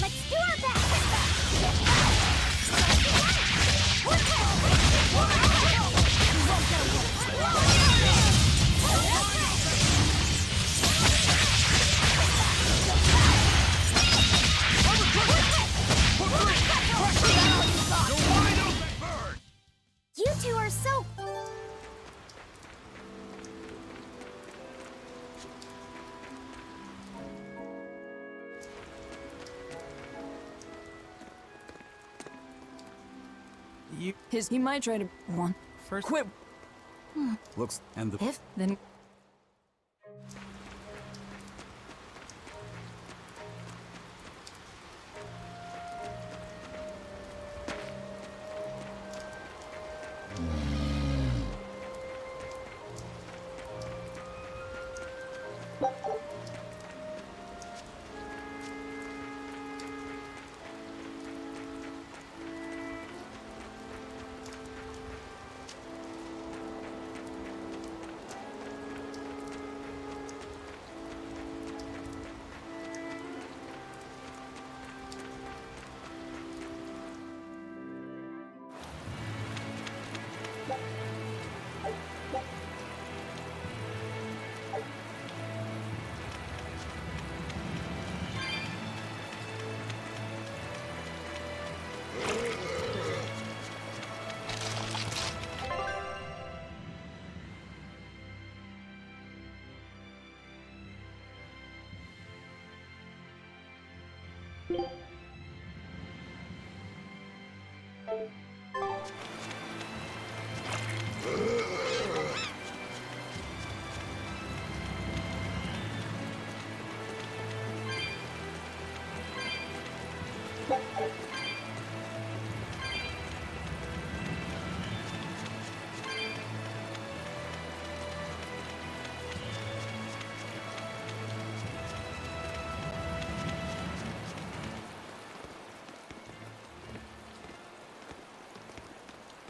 Let's do our best! so... He might try to... One. First... Quit. Looks... And the... If, then...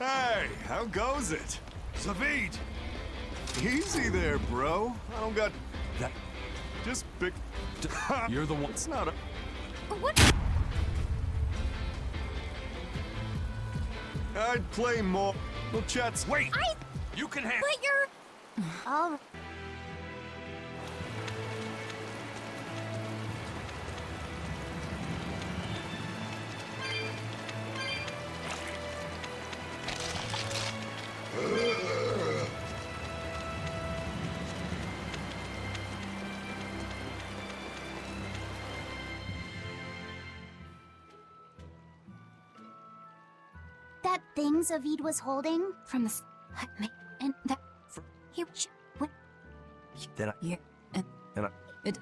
Hey, how goes it? Zavid! Easy there, bro. I don't got that. Just pick. You're the one. It's not a. What? I'd play more. We'll chat. Wait! You can handle. But you're... All... That thing Zavid was holding from the... And that... He... What? Then I... Yeah. And I... It...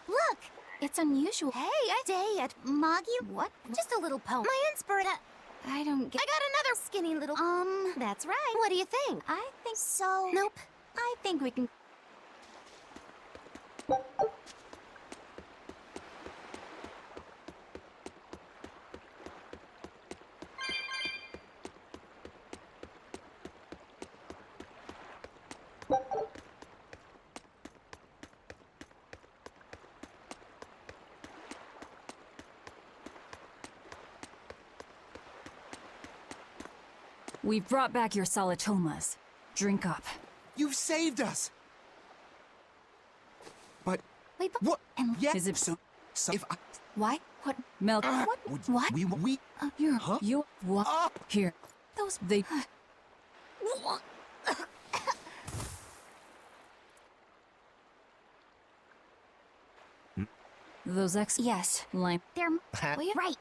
Look! It's unusual. Hey, I day at Moggy? what? Just a little poem. My inspiration. I don't get... I got another skinny little. That's right. What do you think? I think... So... Nope. I think we can... We've brought back your solitomas. Drink up. You've saved us! But... Wait, but... What? And... Yeah, Is it... so if I... Why? What? Milk. Would What? We... You're... Huh? You... What? Here. Those... They... Those ex... Yes. Lime. They're... Right.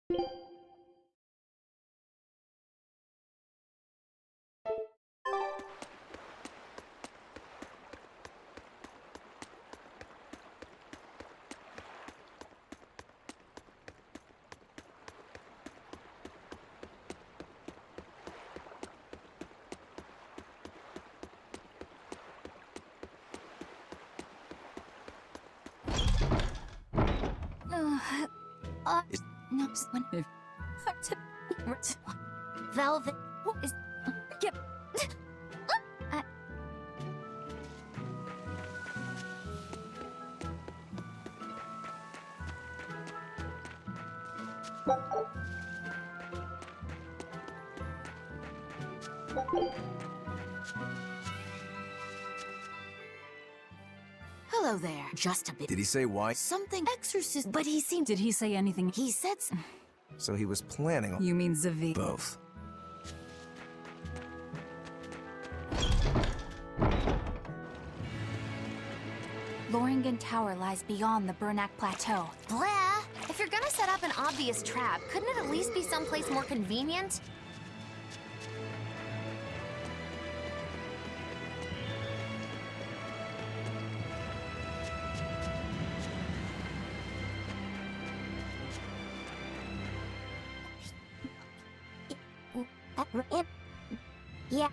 No, when Velvet. What is? Get. Hello there. Just a bit. Did he say why? Something exorcist, but he seemed. Did he say anything? He said. So he was planning on... You mean Zavi? Both. Loringen Tower lies beyond the Bernac Plateau. Blah! If you're gonna set up an obvious trap, couldn't it at least be someplace more convenient? Yeah,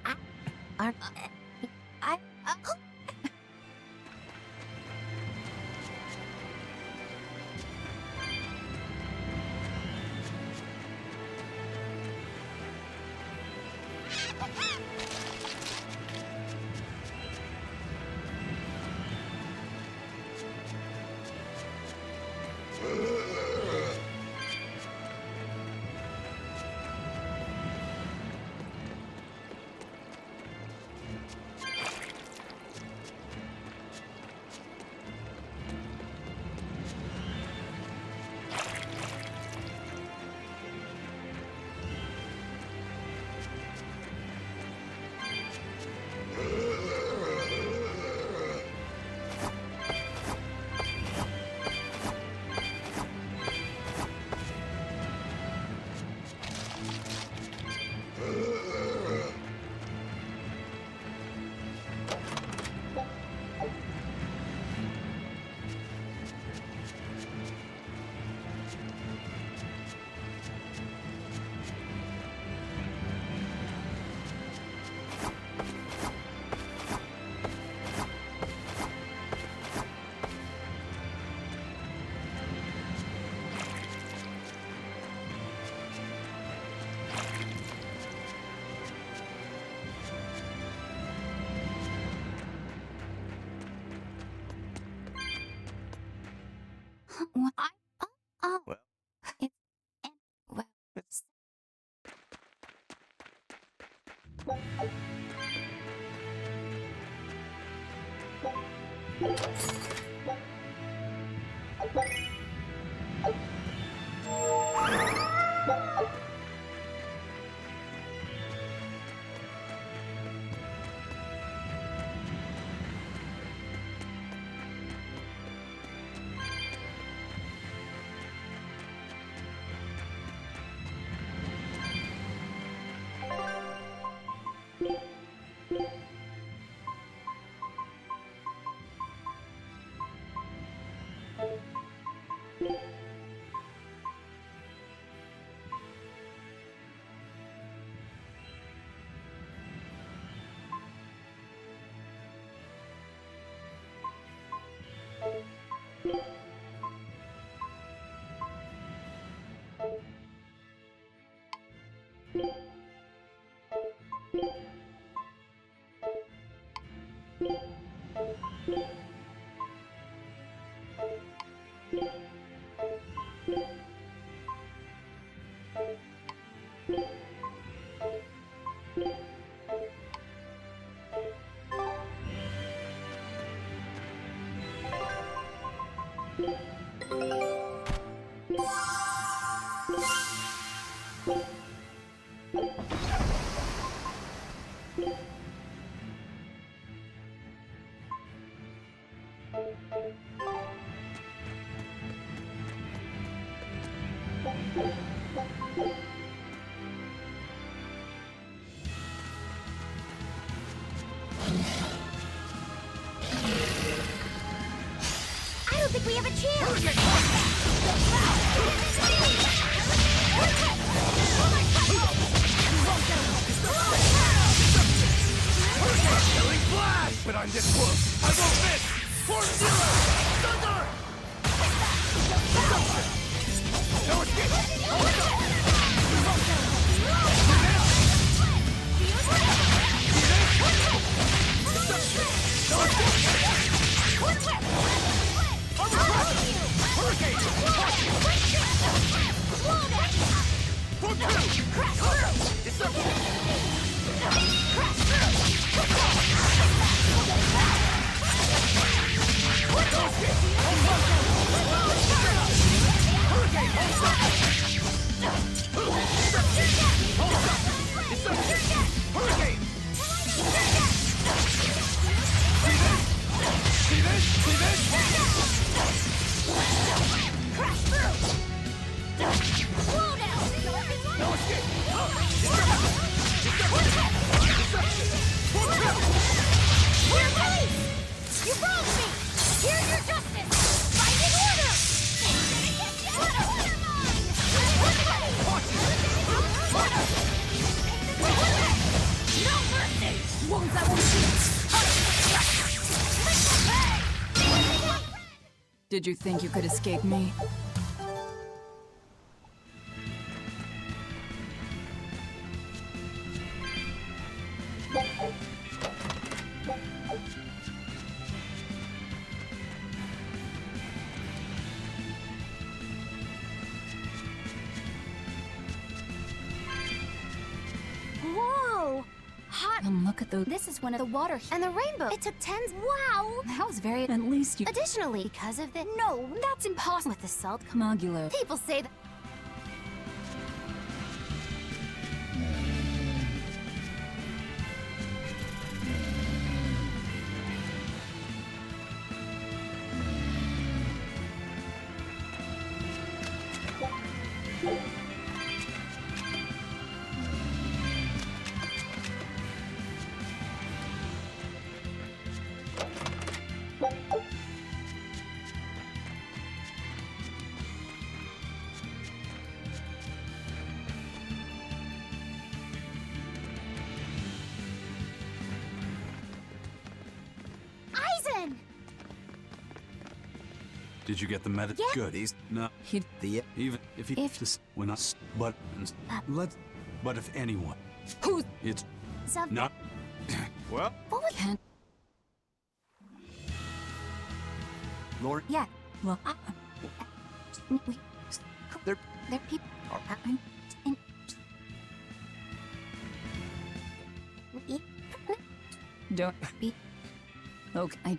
I don't think we have a chance! Killing flash! But I'm this close! I won't miss! Form Zero! Thunder! No escape! You broke me! Here's your justice! Find an order! No mercy! Won't I won't Did you think you could escape me? Whoa! Hot. And look at the... This is one of the water... And the rainbow. It took tens. Wow! That was very... At least you... Additionally, because of the... No, that's impossible. With the salt... Modular. People say that... Aizen! Did you get the meta? Yeah. Good. He's no. Even if he just when us but let's but if anyone Who's... it's Some... not well Can't... Lord Yeah. Well, they're people... don't be... Okay.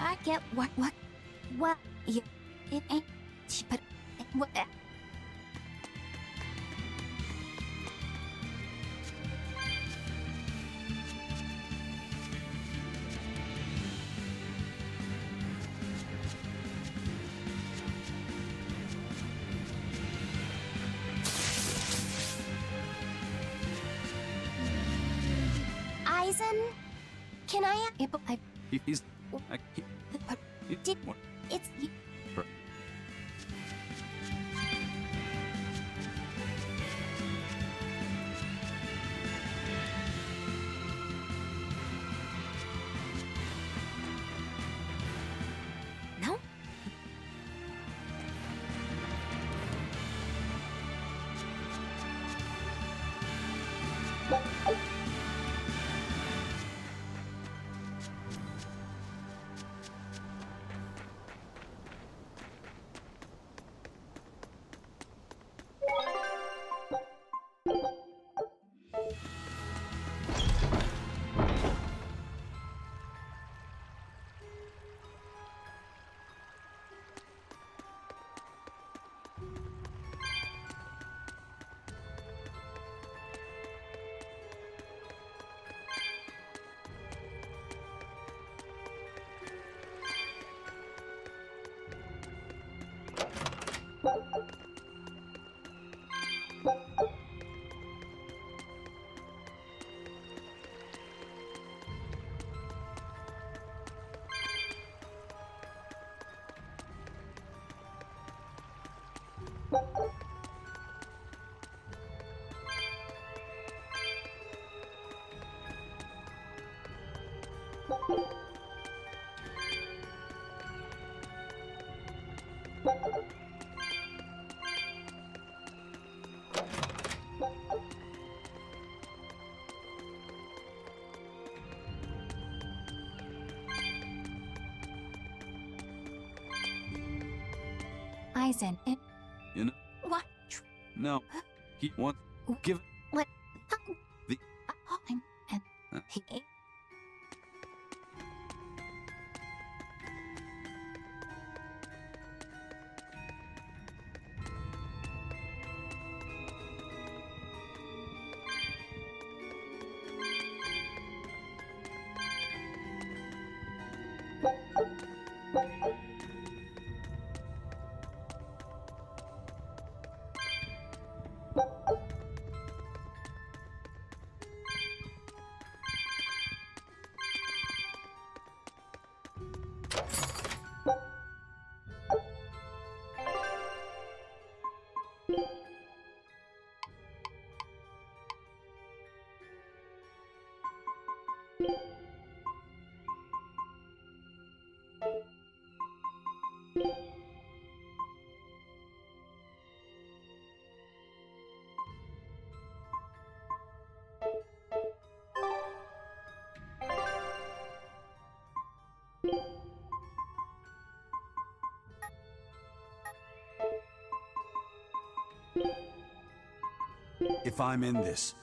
I get what... Well, you... It ain't... But... What... Aizen? Can I... he's Did... It's... No? Eisen, it... You know? What? No. He wants... Give... What? The... He... If I'm in this...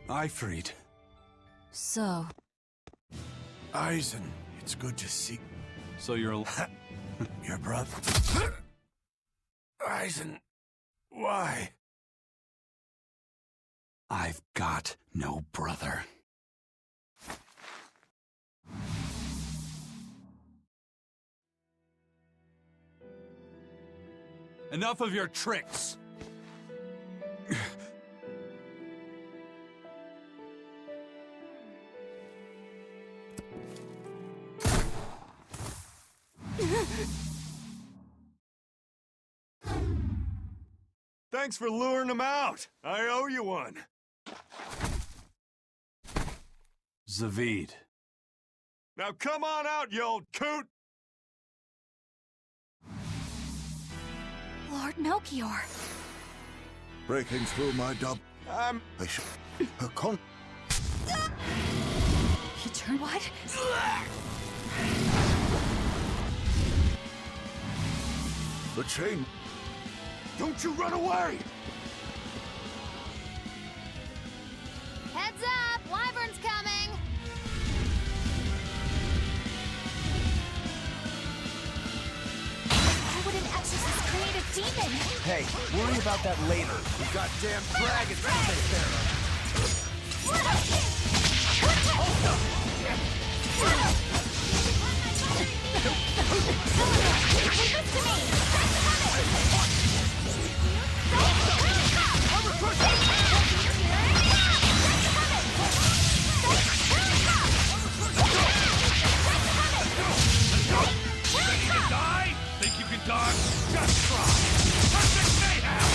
Ifrit. So... Eisen, it's good to see... So you're... Your brother... Eisen, why? I've got no brother. Enough of your tricks! Thanks for luring him out. I owe you one. Zavid. Now come on out, you old coot! Lord Melchior. Breaking through my I should... He turned what? The chain... Don't you run away! Heads up! Wyvern's coming! Why would an exorcist create a demon! Hey, worry about that later. We got damn dragons to take care of. Leave this to me! Ready to die? Think you can dodge? Just try! Perfect mayhem!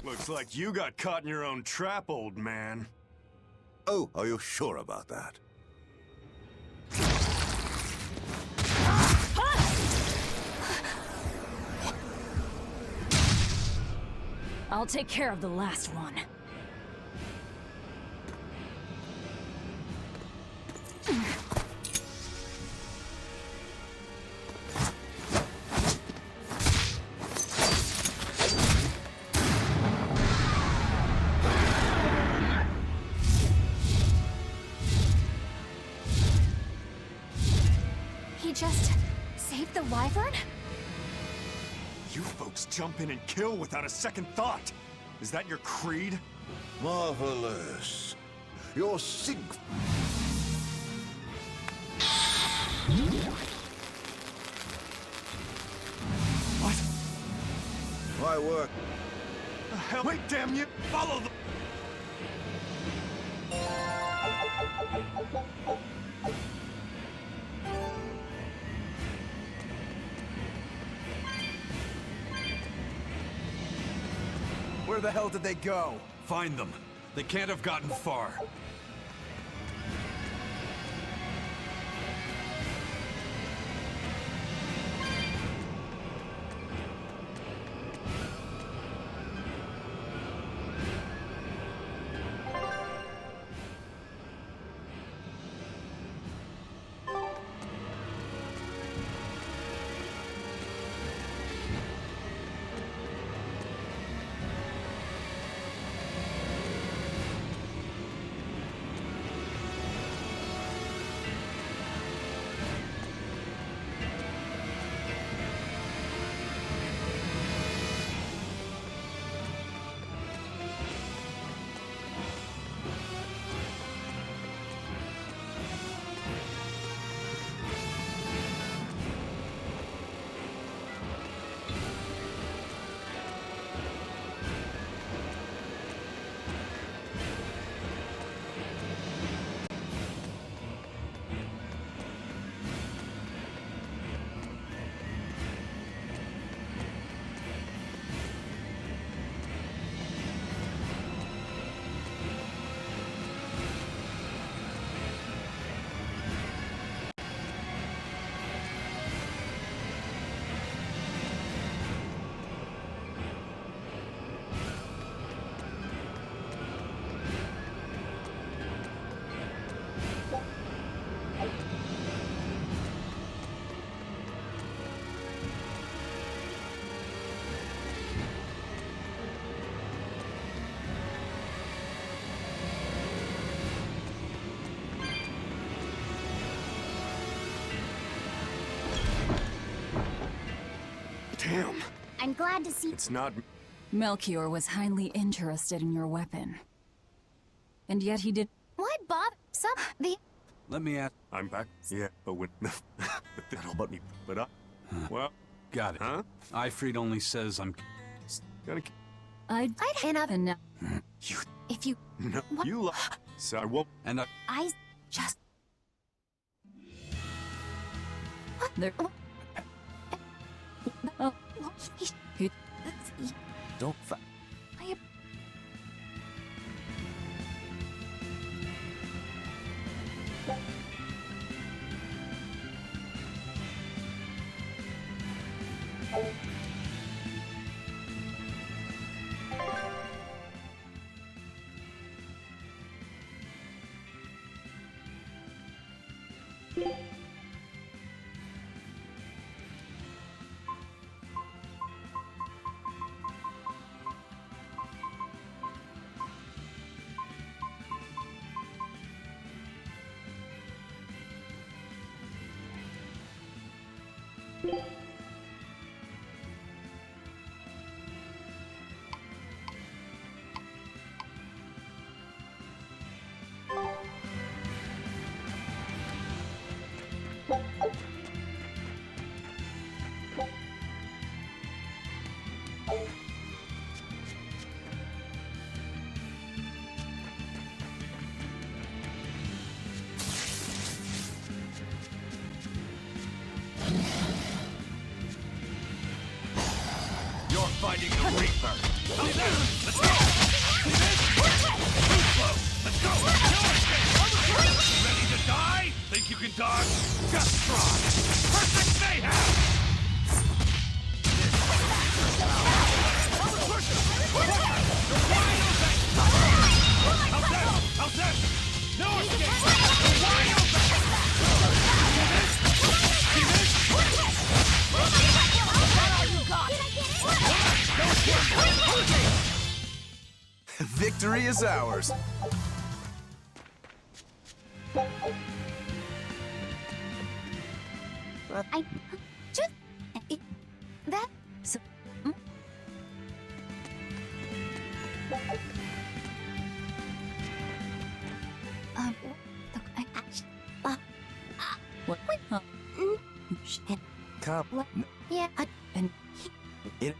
Looks like you got caught in your own trap, old man. Oh, are you sure about that? I'll take care of the last one. He just saved the wyvern? You folks jump in and kill without a second thought. Is that your creed? Marvelous. Your sig... What? My work. The hell? Wait, damn you! Follow the... Where the hell did they go? Find them. They can't have gotten far. Damn. I'm glad to see... It's not... Melchior was highly interested in your weapon. And yet he did... Why bother? Let me ask. I'm back. Yeah, but when that'll but me. But well, got it. Huh? Ifrit only says I'm. Gotta. I'd and now. You. If you. No, you lie. So I won't. And I just. There. Oh. Don't fight. You're fighting the Reaper. Let's go! Let's go! Move slow! Let's go! Ready to die? Think you can dodge? Just try! Perfect mayhem! How's that? No escape! Wide open! See this? Victory is ours. I just that so. What? Shit. Come. Yeah, and It.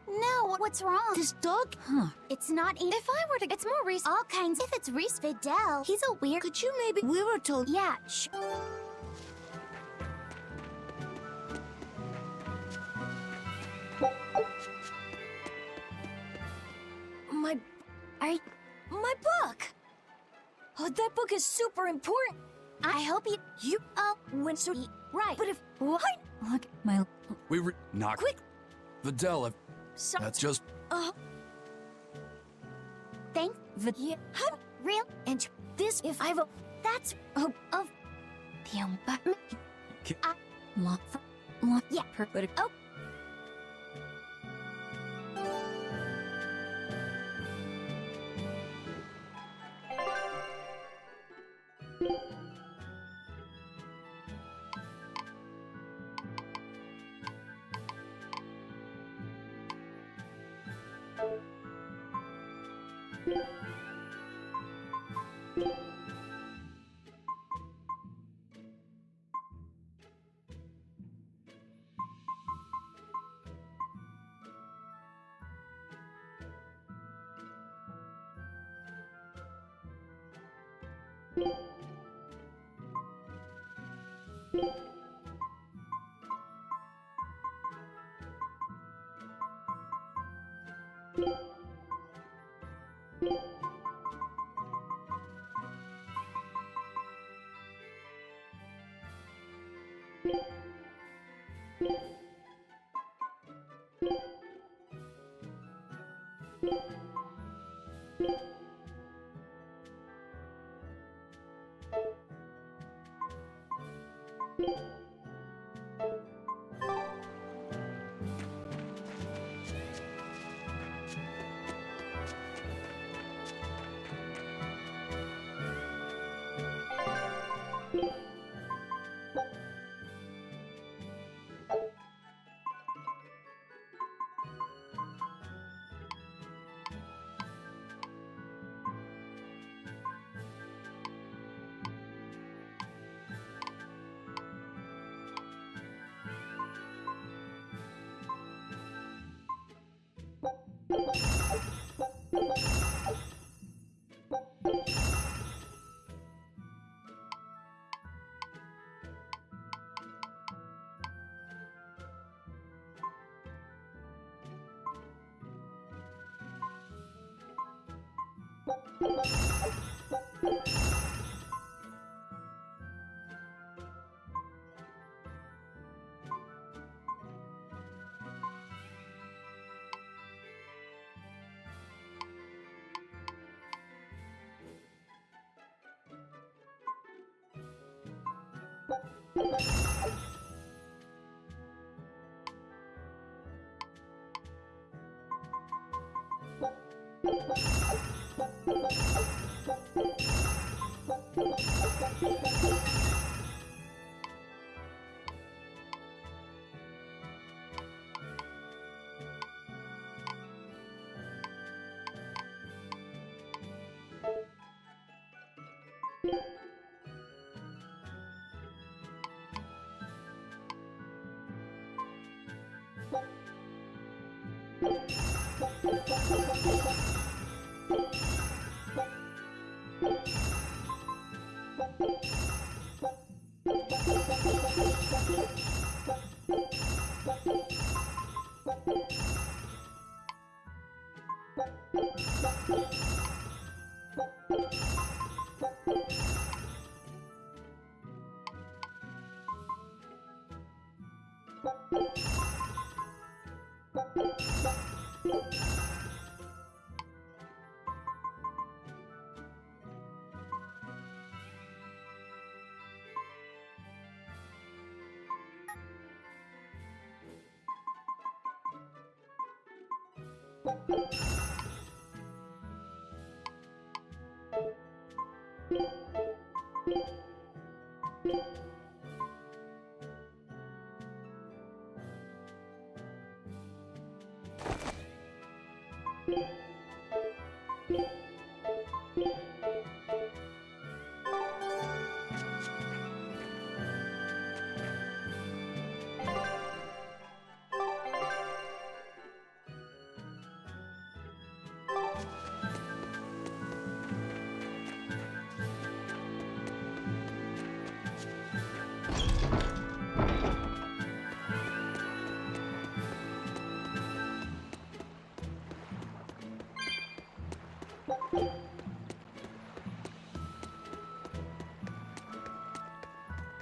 No, what's wrong? This dog? Huh. It's not. If I were to, it's more recent. All kinds. If it's Reese Vidal, He's a weird. Could you maybe? We were told. yeah. My book. Oh, that book is super important. I hope you went so right. But if What? Look, my. Not quick. Vidal, So, that's just. thanks. Yeah. Real And this, if I've a, that's oh, the Yeah. But oh.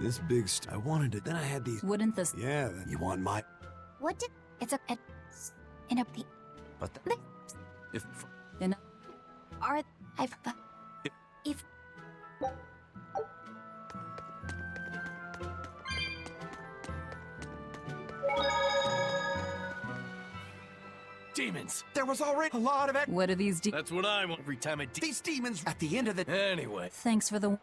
This big I wanted it. Then I had these. Wouldn't this? Yeah, then you want my. What did... It's a... in a... But if... In Are... I've... If... Demons! There was already a lot of it. What are these That's what I want every time I... These demons at the end of the... Anyway. Thanks for the...